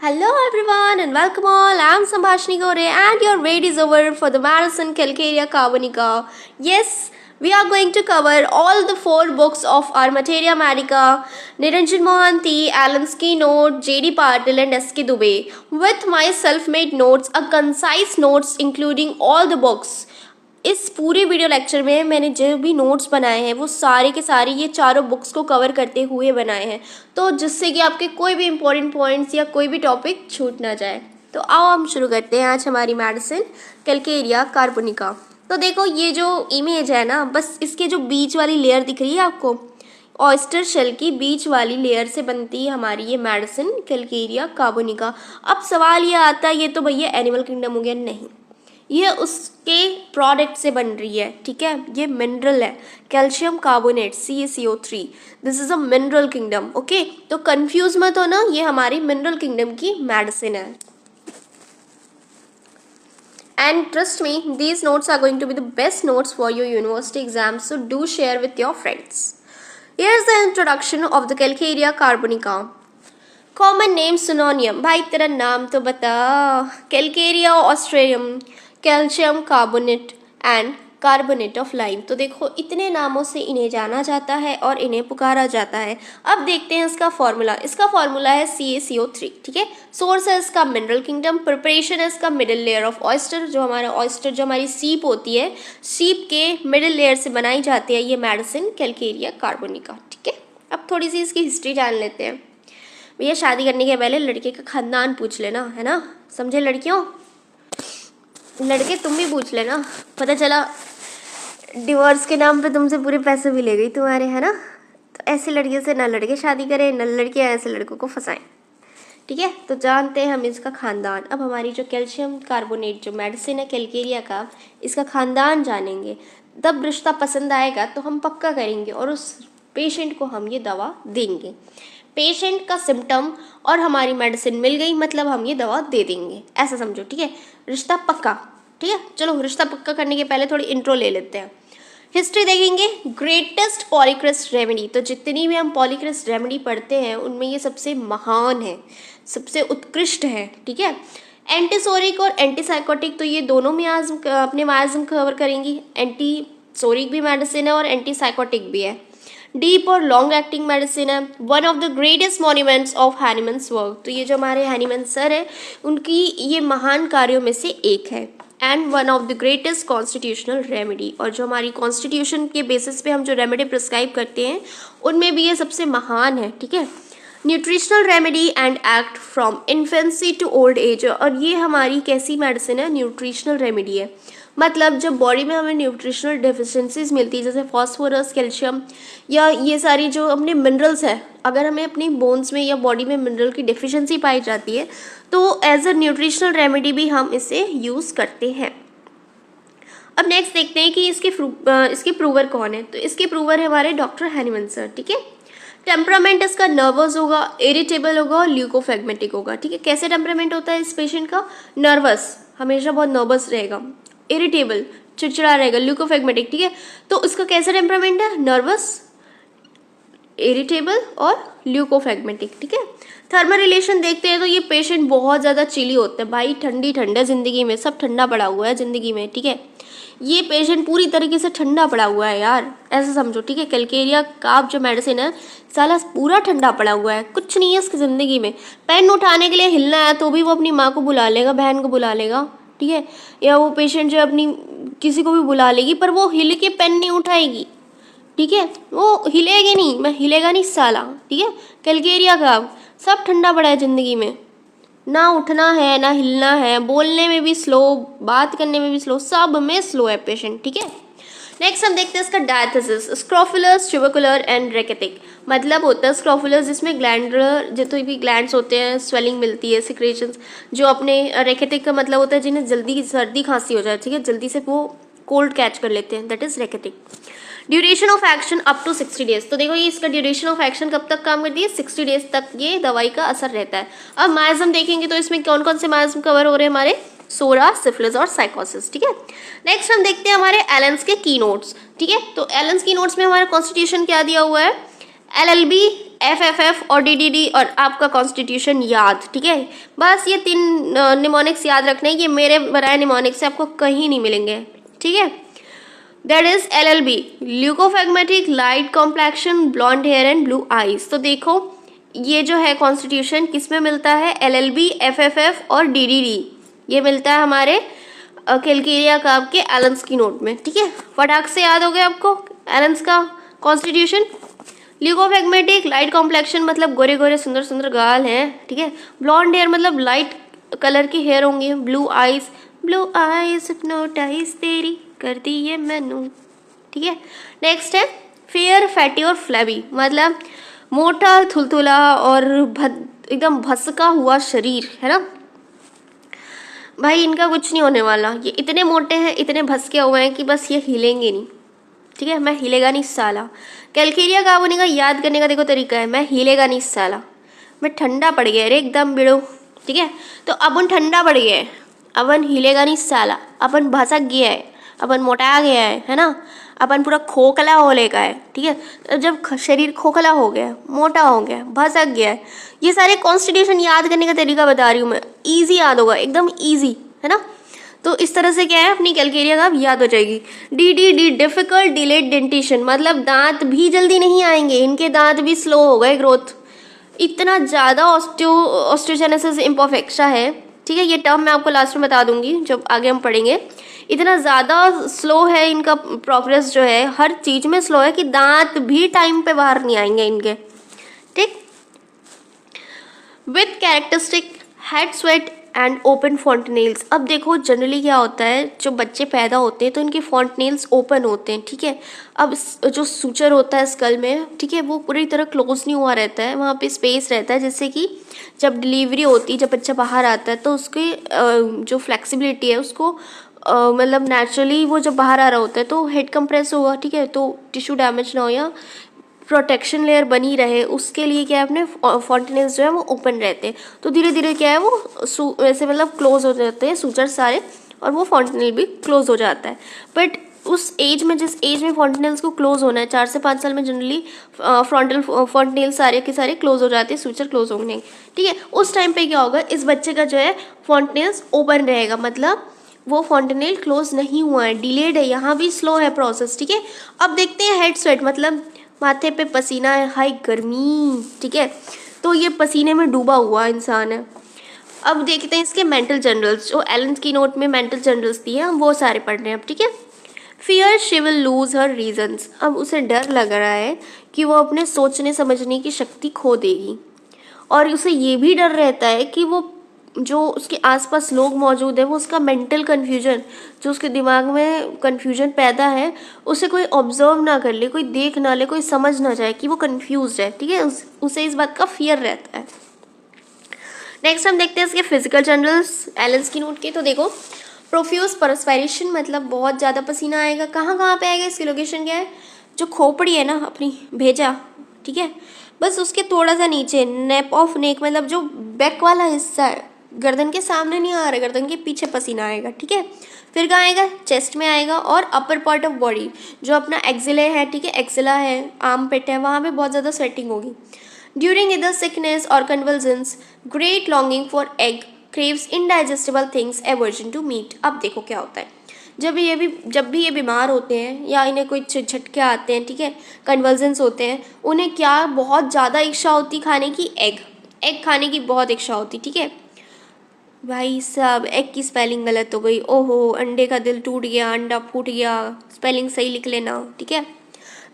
Hello everyone and welcome all. I am Sambhashini Gore and your wait is over for the marathon Calcaria Carbonica. Yes, we are going to cover all the 4 books of our Materia Medica, Niranjan Mohanty, Alan Note, J.D. Patil and S.K. Dubey with my self-made notes, a concise notes including all the books. इस पूरे video lecture में मैंने जो भी notes बनाए हैं वो सारे के सारे ये चारों बुक्स को कवर करते हुए बनाए हैं, तो जिससे कि आपके कोई भी इम्पोर्टेंट पॉइंट्स या कोई भी टॉपिक छूट ना जाए। तो आओ हम शुरू करते हैं आज हमारी मेडिसिन कैल्केरिया कार्बोनिका। तो देखो ये जो इमेज है ना, बस इसके जो बीच वाली लेयर दिख रही है आपको, ऑयस्टर शेल की बीच वाली लेयर से बनती है हमारी ये मेडिसिन कैल्केरिया कार्बोनिका। अब सवाल ये आता है, ये तो भैया एनिमल किंगडम हो गया। नहीं, ये उसके प्रोडक्ट से बन रही है, ठीक है। ये मिनरल है, calcium carbonate CaCO3। This is a mineral kingdom, okay. तो कंफ्यूज मत हो ना, ये हमारी मिनरल किंगडम की मेडिसिन है। And trust me, these notes are going to be the best notes for your university exams, so do share with your friends. Here's the introduction of the Calcaria carbonica. Common name synonym, भाई तेरा नाम तो बता। Calcaria australis, calcium carbonate and carbonate of lime. तो देखो इतने नामों से इन्हें जाना जाता है और इन्हें पुकारा जाता है। अब देखते हैं इसका फॉर्मूला। इसका फॉर्मूला है CaCO3, ठीक है। सोर्स है इसका मिनरल किंगडम, प्रिपरेशन है इसका मिडिल लेयर ऑफ ऑयस्टर। जो हमारा ऑयस्टर, जो हमारी सीप होती है, सीप के मिडिल लेयर से बनाई जाती है ये मेडिसिन कैल्केरिया कार्बोनिका, ठीक है। अब थोड़ी सी इसकी हिस्ट्री जान लेते हैं। भैया शादी करने के पहले लड़के का खानदान पूछ लेना, है ना, समझे लड़कियों। लड़के तुम भी पूछ लेना, पता चला डिवोर्स के नाम पे तुमसे पूरे पैसे भी ले गई तुम्हारे, है ना। तो ऐसे लड़कियों से ना लड़के शादी करें, ना लड़कियां ऐसे लड़कों को फंसाएं, ठीक है। तो जानते हैं हम इसका खानदान। अब हमारी जो कैल्शियम कार्बोनेट जो मेडिसिन है कैल्केरिया का, इसका खानदान जानेंगे। तब रिश्ता पसंद आएगा तो हम पक्का करेंगे और उस पेशेंट को हम ये दवा देंगे। पेशेंट का सिम्टम और हमारी मेडिसिन मिल गई, मतलब हम ये दवा दे देंगे, ऐसा समझो, ठीक है। रिश्ता पक्का, ठीक है। चलो रिश्ता पक्का करने के पहले थोड़ी इंट्रो ले लेते हैं। हिस्ट्री देखेंगे। ग्रेटेस्ट पॉलीक्रिस्ट रेमेडी, तो जितनी भी हम पॉलीक्रिस्ट रेमेडी पढ़ते हैं उनमें ये सबसे महान है, सबसे उत्कृष्ट है, ठीक है। एंटीसोरिक और एंटीसाइकोटिक, तो ये दोनों में आज अपने मायाज्म कवर करेंगी। एंटीसोरिक भी मेडिसिन है और एंटीसाइकोटिक भी है। डीप और लॉन्ग एक्टिंग मेडिसिन है। One of the greatest monuments of Hahnemann's work, तो ये जो हमारे हैनीमन सर है उनकी ये महान कार्यों में से एक है। And one of the greatest constitutional remedy, और जो हमारी कॉन्स्टिट्यूशन के बेसिस पे हम जो रेमेडी प्रिस्क्राइब करते हैं उनमें भी ये सबसे महान है, ठीक है। Nutritional remedy and act from infancy to old age, और ये हमारी कैसी मेडिसिन है, न्यूट्रिशनल रेमेडी है। मतलब जब बॉडी में हमें न्यूट्रिशनल डेफिशिएंसीज मिलती है, जैसे फॉस्फोरस, कैल्शियम या ये सारी जो अपने मिनरल्स है, अगर हमें अपनी बोन्स में या बॉडी में मिनरल की डेफिशिएंसी पाई जाती है तो एज अ न्यूट्रिशनल रेमेडी भी हम इसे यूज़ करते हैं। अब नेक्स्ट देखते हैं कि इसके प्रूवर कौन है। तो इसके प्रूवर है हमारे डॉक्टर हैनीमन सर, ठीक है। टेम्परामेंट इसका नर्वस होगा, इरिटेबल होगा और ल्यूकोफेगमेटिक होगा, ठीक है। कैसे टेम्परामेंट होता है इस पेशेंट का? नर्वस, हमेशा बहुत नर्वस रहेगा। इरिटेबल, चिड़चिड़ा रहेगा। ल्यूकोफेगमेटिक, ठीक है। तो इसका कैसा टेम्परामेंट है? नर्वस, इरिटेबल और ल्यूकोफेगमेटिक, ठीक है। थर्मल रिलेशन देखते हैं तो ये पेशेंट बहुत ज़्यादा चिली होते हैं भाई, ठंडी ठंडा ज़िंदगी में, सब ठंडा पड़ा हुआ है ज़िंदगी में, ठीक है। ये पेशेंट पूरी तरीके से ठंडा पड़ा हुआ है यार, ऐसा समझो, ठीक है। कैल्केरिया का जो मेडिसिन है साला पूरा ठंडा पड़ा हुआ है, कुछ नहीं है इसकी ज़िंदगी में। पेन उठाने के लिए हिलना है तो भी वो अपनी माँ को बुला लेगा, बहन को बुला लेगा, ठीक है। या वो पेशेंट जो अपनी किसी को भी बुला लेगी, पर वो हिल के पेन नहीं उठाएगी, ठीक है। वो हिलेगी नहीं, मैं हिलेगा नहीं साला, ठीक है। कैल्केरिया का सब ठंडा पड़ा है ज़िंदगी में, ना उठना है ना हिलना है, बोलने में भी स्लो, बात करने में भी स्लो, सब में स्लो है पेशेंट, ठीक है। नेक्स्ट हम देखते हैं इसका डायथेसिस। स्क्रोफुलस, ट्यूबरकुलर एंड रेकेटिक, मतलब होता है स्क्रोफुलस जिसमें ग्लैंडुलर जितने भी ग्लैंड्स होते हैं, स्वेलिंग मिलती है, सिक्रेशंस। जो अपने रेकेटिक का मतलब होता है जिन्हें जल्दी सर्दी खांसी हो जाए, ठीक है, जल्दी से वो कोल्ड कैच कर लेते हैं, that is rachitic. Duration of action up to 60 days, तो देखो ये इसका ड्यूरेशन ऑफ एक्शन कब तक काम करती है? 60 डेज तक ये दवाई का असर रहता है। अब मायाज्म देखेंगे तो इसमें कौन कौन से मायाज्म कवर हो रहे हैं हमारे? सोरा, सिफिलिस और साइकोसिस, ठीक है। नेक्स्ट हम देखते हैं हमारे एलेंस के की नोट्स, ठीक है। तो एलेंस की नोट्स में हमारा कॉन्स्टिट्यूशन क्या दिया हुआ है? LLB, FFF और DDD और आपका कॉन्स्टिट्यूशन याद, ठीक है। बस ये 3 निमोनिक्स याद रखने, ये मेरे बनाए निमोनिक्स से आपको कहीं नहीं मिलेंगे, ठीक है। That is LLB, leucophlegmatic, light complexion, blond hair and blue eyes. तो देखो ये जो है कॉन्स्टिट्यूशन किस में मिलता है, LLB, FFF और DDD, ये मिलता है हमारे कैलकेरिया कार्ब के एलेंस नोट में, ठीक है। फटाक से याद हो गया आपको एलेंस का कॉन्स्टिट्यूशन। ल्यूकोफेगमेटिक, लाइट कॉम्प्लेक्शन मतलब गोरे गोरे सुंदर सुंदर गाल हैं, ठीक है। ब्लॉन्ड हेयर मतलब लाइट कलर के हेयर होंगे। ब्लू आईज हिप्नोटाइज तेरी कर दी ये मैनू, ठीक है। नेक्स्ट है फेयर, फैटी और फ्लैबी मतलब मोटा, थुलथुला और एकदम भसका हुआ शरीर, है ना भाई। इनका कुछ नहीं होने वाला, ये इतने मोटे हैं, इतने भसके हुए हैं कि बस ये हिलेंगे नहीं, ठीक है। मैं हिलेगा नहीं साला। कैलकेरिया कार्बोनिका याद करने का देखो तरीका है, मैं हिलेगा नहीं साला। मैं ठंडा पड़ गया रे एकदम बिड़ो, ठीक है। तो अपन ठंडा पड़ गया है, अपन हिलेगा नहीं साला, अपन भसक गया है, अपन मोटा गया है ना, अपन पूरा खोखला हो लेगा है, ठीक है। जब शरीर खोखला हो गया, मोटा हो गया, भसक गया है, ये सारे कॉन्स्टिट्यूशन याद करने का तरीका बता रही हूँ मैं, ईजी याद होगा, एकदम ईजी, है ना। तो इस तरह से क्या है अपनी कैलकेरिया का याद हो जाएगी। DDD, डिफिकल्ट डिलेड डेंटिशन मतलब दांत भी जल्दी नहीं आएंगे, इनके दांत भी स्लो हो गए ग्रोथ, इतना ज़्यादा ऑस्टियोजेनेसिस इम्परफेक्टा है, ठीक है। ये टर्म मैं आपको लास्ट में बता दूंगी जब आगे हम पढ़ेंगे। इतना ज़्यादा स्लो है इनका प्रोग्रेस, जो है हर चीज़ में स्लो है कि दांत भी टाइम पे बाहर नहीं आएंगे इनके, ठीक। With characteristic head sweat and open fontanelles. अब देखो जनरली क्या होता है, जो बच्चे पैदा होते हैं तो इनके फॉन्टनेल्स ओपन होते हैं, ठीक है। अब जो सूचर होता है स्कल में, ठीक है, वो पूरी तरह क्लोज नहीं हुआ रहता है, वहाँ पे स्पेस रहता है, जिससे कि जब डिलीवरी होती है, जब बच्चा बाहर आता है तो उसकी जो फ्लेक्सिबिलिटी है उसको मतलब नेचुरली वो जब बाहर आ रहा होता है तो हेड कंप्रेस होगा, ठीक है, तो टिश्यू डैमेज ना हो या प्रोटेक्शन लेयर बनी रहे, उसके लिए क्या है अपने फॉन्टनेल्स जो है वो ओपन रहते हैं। तो धीरे धीरे क्या है वो वैसे मतलब क्लोज हो जाते हैं सूचर सारे, और वो फॉन्टनेल भी क्लोज हो जाता है। बट उस एज में, जिस एज में फॉन्टनेल्स को क्लोज होना है, 4 से 5 साल में जनरली फॉन्टनेल सारे के सारे क्लोज हो जाते हैं, सूचर क्लोज होंगे, ठीक है। उस टाइम पे क्या होगा, इस बच्चे का जो है फॉन्टनेल्स ओपन रहेगा, मतलब वो फॉन्टनेल क्लोज नहीं हुआ है, डिलेड है, यहाँ भी स्लो है प्रोसेस, ठीक है। अब देखते हैं हेड स्वेट मतलब माथे पे पसीना है, हाई गर्मी, ठीक है, तो ये पसीने में डूबा हुआ इंसान है। अब देखते हैं इसके मेंटल जनरल्स, जो एलेंस की नोट में मेंटल जनरल्स दिए हम वो सारे पढ़ रहे हैं अब, ठीक है। Fear she will lose her reasons, अब उसे डर लग रहा है कि वो अपने सोचने समझने की शक्ति खो देगी, और उसे ये भी डर रहता है कि वो जो उसके आसपास लोग मौजूद है वो उसका मेंटल कन्फ्यूजन, जो उसके दिमाग में कन्फ्यूजन पैदा है, उसे कोई ऑब्जर्व ना कर ले, कोई देख ना ले, कोई समझ ना जाए कि वो कन्फ्यूज है, ठीक है। उसे इस बात का फियर रहता है। नेक्स्ट हम देखते हैं इसके फिजिकल जनरल्स एलेंस की नोट के। तो देखो प्रोफ्यूज परस्पायरेशन मतलब बहुत ज़्यादा पसीना आएगा, कहाँ कहाँ पे आएगा, इसकी लोकेशन क्या है, जो खोपड़ी है ना अपनी भेजा, ठीक है, बस उसके थोड़ा सा नीचे, नेप ऑफ नेक मतलब जो बैक वाला हिस्सा है, गर्दन के सामने नहीं आ रहा, गर्दन के पीछे पसीना आएगा, ठीक है। फिर कहाँ आएगा, चेस्ट में आएगा, और अपर पार्ट ऑफ बॉडी जो अपना एक्सिले है, ठीक है, एक्सिला है, आर्म पेट है, वहाँ पे बहुत ज़्यादा स्वेटिंग होगी। ड्यूरिंग इधर सिकनेस और convalescence, great longing for egg, craves indigestible things, aversion to meat. अब देखो क्या होता है, जब भी ये बीमार होते हैं या इन्हें कोई झटके आते हैं, ठीक है, कन्वल्जन्स होते हैं, उन्हें क्या बहुत ज़्यादा इच्छा होती खाने की, एग खाने की बहुत इच्छा होती, ठीक है। भाई साहब एग की स्पेलिंग गलत हो गई, ओहो, अंडे का दिल टूट गया, अंडा फूट गया, स्पेलिंग सही लिख लेना, ठीक है।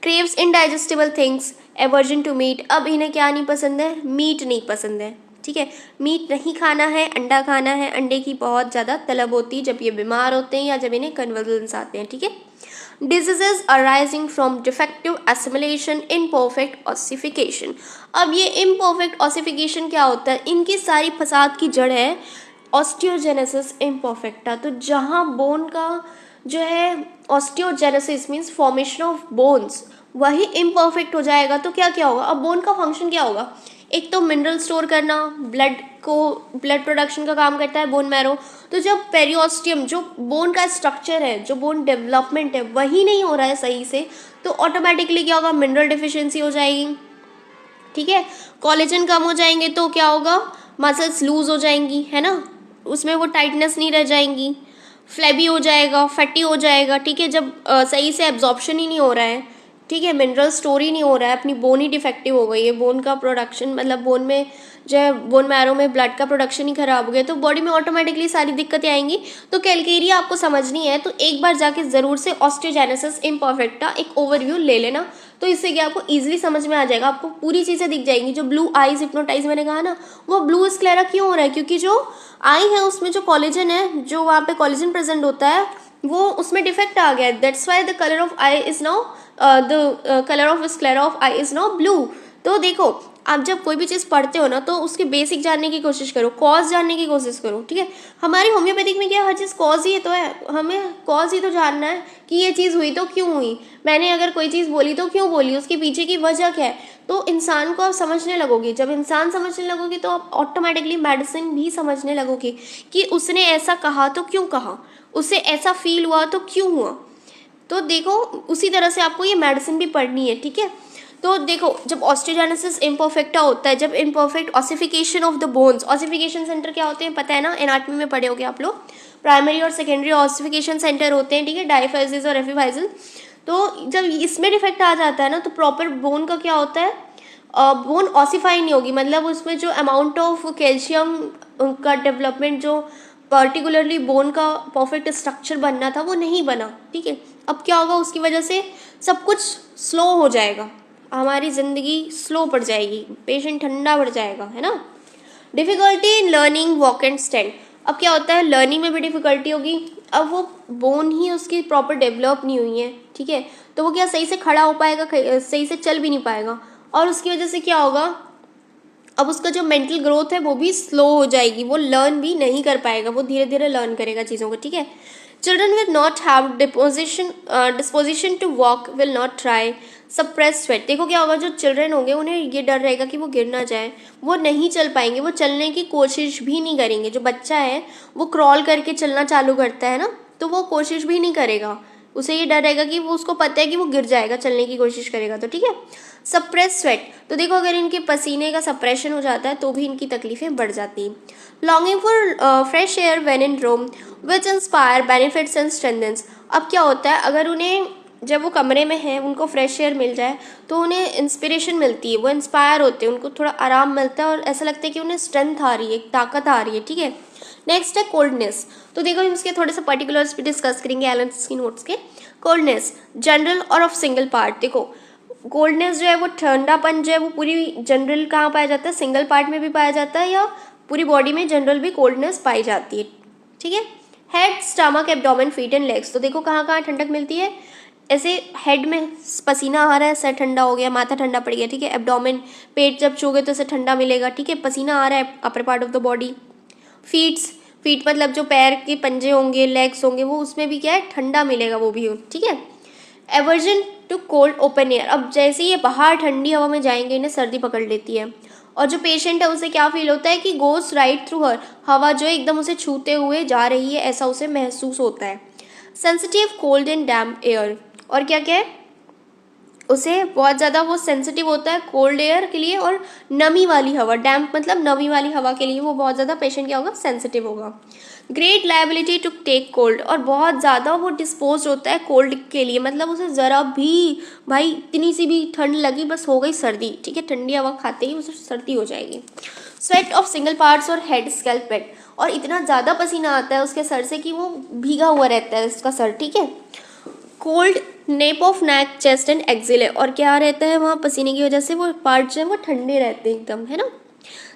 Craves indigestible things, aversion to meat, अब इन्हें क्या नहीं पसंद है, मीट नहीं पसंद है, ठीक है, मीट नहीं खाना है, अंडा खाना है, अंडे की बहुत ज़्यादा तलब होती है जब ये बीमार होते हैं या जब इन्हें कन्वल्जन्स आते हैं, ठीक है। Diseases arising from defective assimilation, imperfect ossification. अब ये इम्परफेक्ट ऑसिफिकेशन क्या होता है, इनकी सारी फसाद की जड़ है ऑस्टियोजेनेसिस इम्परफेक्टा। तो जहाँ बोन का जो है osteogenesis means formation of bones वही इम्परफेक्ट हो जाएगा, तो क्या क्या होगा, अब बोन का फंक्शन क्या होगा, एक तो मिनरल स्टोर करना, ब्लड प्रोडक्शन का काम करता है बोन मैरो। तो जब पेरियोस्टियम जो बोन का स्ट्रक्चर है, जो बोन डेवलपमेंट है, वही नहीं हो रहा है सही से, तो ऑटोमेटिकली क्या होगा, मिनरल डिफिशियंसी हो जाएगी, ठीक है। कोलेजन कम हो जाएंगे तो क्या होगा, मसल्स लूज हो जाएंगी, है ना, उसमें वो टाइटनेस नहीं रह जाएंगी, फ्लैबी हो जाएगा, फैटी हो जाएगा, ठीक है। जब सही से एब्जॉर्प्शन ही नहीं हो रहा है, ठीक है, मिनरल स्टोर ही नहीं हो रहा है, अपनी बोन ही डिफेक्टिव हो गई है, बोन का प्रोडक्शन मतलब बोन में जो है बोन मैरो में ब्लड का प्रोडक्शन ही खराब हो गया, तो बॉडी में ऑटोमेटिकली सारी दिक्कतें आएंगी। तो कैलकेरिया आपको समझनी है तो एक बार जाके ज़रूर से ऑस्टियोजेनेसिस इम्परफेक्टा एक ओवरव्यू ले लेना, तो इससे क्या आपको ईजिली समझ में आ जाएगा, आपको पूरी चीज़ें दिख जाएंगी। जो ब्लू आईज हिप्नोटाइज मैंने कहा ना, वो ब्लू स्क्लेरा क्यों हो रहा है, क्योंकि जो आई है उसमें जो कॉलेजन है, जो वहाँ पे कॉलेजन प्रेजेंट होता है वो उसमें डिफेक्ट आ गया है, that's why the colour of I is now the colour of sclera of I is now blue. तो देखो आप जब कोई भी चीज़ पढ़ते हो ना तो उसके बेसिक जानने की कोशिश करो, कॉज जानने की कोशिश करो, ठीक है। हमारी होम्योपैथिक में क्या हर चीज़ कॉज ही तो है, हमें कॉज ही तो जानना है कि ये चीज़ हुई तो क्यों हुई, मैंने अगर कोई चीज़ बोली तो क्यों बोली, उसके पीछे की वजह क्या है। तो इंसान को आप समझने लगोगे, जब इंसान समझने लगोगे तो आप ऑटोमेटिकली मेडिसिन भी समझने लगोगे कि उसने ऐसा कहा तो क्यों कहा, उससे ऐसा फील हुआ तो क्यों हुआ। तो देखो उसी तरह से आपको ये मेडिसिन भी पढ़नी है, ठीक है। तो देखो जब ऑस्टियोजेनेसिस इम्परफेक्टा होता है, जब imperfect ossification of the bones, ossification centre क्या होते हैं पता है ना, एनाटमी में पढ़े होगे आप लोग, प्राइमरी और सेकेंडरी ऑसिफिकेशन सेंटर होते हैं, ठीक है, डायफाइजिस और एफिफाइजिस। तो जब इसमें डिफेक्ट आ जाता है ना तो प्रॉपर बोन का क्या होता है, बोन ऑसिफाई नहीं होगी, मतलब उसमें जो अमाउंट ऑफ कैल्शियम का डेवलपमेंट, जो पर्टिकुलरली बोन का परफेक्ट स्ट्रक्चर बनना था वो नहीं बना, ठीक है। अब क्या होगा, उसकी वजह से सब कुछ स्लो हो जाएगा, हमारी ज़िंदगी स्लो पड़ जाएगी, पेशेंट ठंडा पड़ जाएगा, है ना। Difficulty in learning walk and stand, अब क्या होता है लर्निंग में भी डिफ़िकल्टी होगी, अब वो बोन ही उसकी प्रॉपर डेवलप नहीं हुई है, ठीक है, तो वो क्या सही से खड़ा हो पाएगा, सही से चल भी नहीं पाएगा, और उसकी वजह से क्या होगा, अब उसका जो मेंटल ग्रोथ है वो भी स्लो हो जाएगी, वो लर्न भी नहीं कर पाएगा, वो धीरे धीरे लर्न करेगा चीज़ों को, ठीक है। Children will not have disposition to walk, will not try, suppress sweat, देखो क्या होगा, जो चिल्ड्रन होंगे उन्हें ये डर रहेगा कि वो गिर ना जाए, वो नहीं चल पाएंगे, वो चलने की कोशिश भी नहीं करेंगे। जो बच्चा है वो क्रॉल करके चलना चालू करता है ना, तो वो कोशिश भी नहीं करेगा, उसे ये डर रहेगा कि वो, उसको पता है कि वो गिर जाएगा चलने की कोशिश करेगा, तो ठीक है। सप्रेस स्वेट, तो देखो अगर इनके पसीने का सप्रेशन हो जाता है तो भी इनकी तकलीफ़ें बढ़ जाती हैं। Longing for fresh air when in room which inspire benefits and strengthens, अब क्या होता है अगर उन्हें जब वो कमरे में हैं उनको फ्रेश एयर मिल जाए तो उन्हें इंस्पिरेशन मिलती है, वो इंस्पायर होते हैं, उनको थोड़ा आराम मिलता है और ऐसा लगता है कि उन्हें स्ट्रेंथ आ रही है, ताकत आ रही है, ठीक है। नेक्स्ट है कोल्डनेस, तो देखो हम इसके थोड़े से पर्टिकुलर्स भी डिस्कस करेंगे एलेंस की नोट्स के। कोल्डनेस जनरल और ऑफ सिंगल पार्ट, देखो कोल्डनेस जो है वो ठंडापन जो है वो पूरी जनरल कहाँ पाया जाता है, सिंगल पार्ट में भी पाया जाता है या पूरी बॉडी में जनरल भी कोल्डनेस पाई जाती है, ठीक है। Head, stomach, abdomen, feet and legs, तो देखो कहाँ कहाँ ठंडक मिलती है, ऐसे हेड में पसीना आ रहा है, सर ठंडा हो गया, माथा ठंडा पड़ गया, ठीक है। एब्डोमेन, पेट जब छूगे तो इसे ठंडा मिलेगा, ठीक है, पसीना आ रहा है अपर part of the body. Feet मतलब जो पैर के पंजे होंगे, लेग्स होंगे, वो उसमें भी क्या है ठंडा मिलेगा, वो भी, ठीक है। Aversion to cold open air, अब जैसे ही ये बाहर ठंडी हवा में जाएंगे इन्हें सर्दी पकड़ लेती है, और जो पेशेंट है उसे क्या फील होता है कि गोस राइट थ्रू हर, हवा जो है एकदम उसे छूते हुए जा रही है ऐसा उसे महसूस होता है। Sensitive cold and damp air, और क्या क्या है उसे बहुत ज़्यादा वो सेंसिटिव होता है कोल्ड एयर के लिए, और नमी वाली हवा, डैम्प मतलब नमी वाली हवा के लिए वो बहुत ज़्यादा पेशेंट क्या होगा, सेंसिटिव होगा। Great liability to take cold, और बहुत ज़्यादा वो डिस्पोज होता है कोल्ड के लिए, मतलब उसे ज़रा भी भाई इतनी सी भी ठंड लगी बस हो गई सर्दी, ठीक है, ठंडी हवा खाते ही उसे सर्दी हो जाएगी। स्वेट ऑफ सिंगल पार्ट्स और हेड स्कैल्प वेट, और इतना ज़्यादा पसीना आता है उसके सर से कि वो भीगा हुआ रहता है उसका सर, ठीक है। Cold nape of neck, chest and axillae, और क्या रहता है वहाँ पसीने की वजह से वो पार्ट जो है वो ठंडे रहते हैं एकदम, है ना।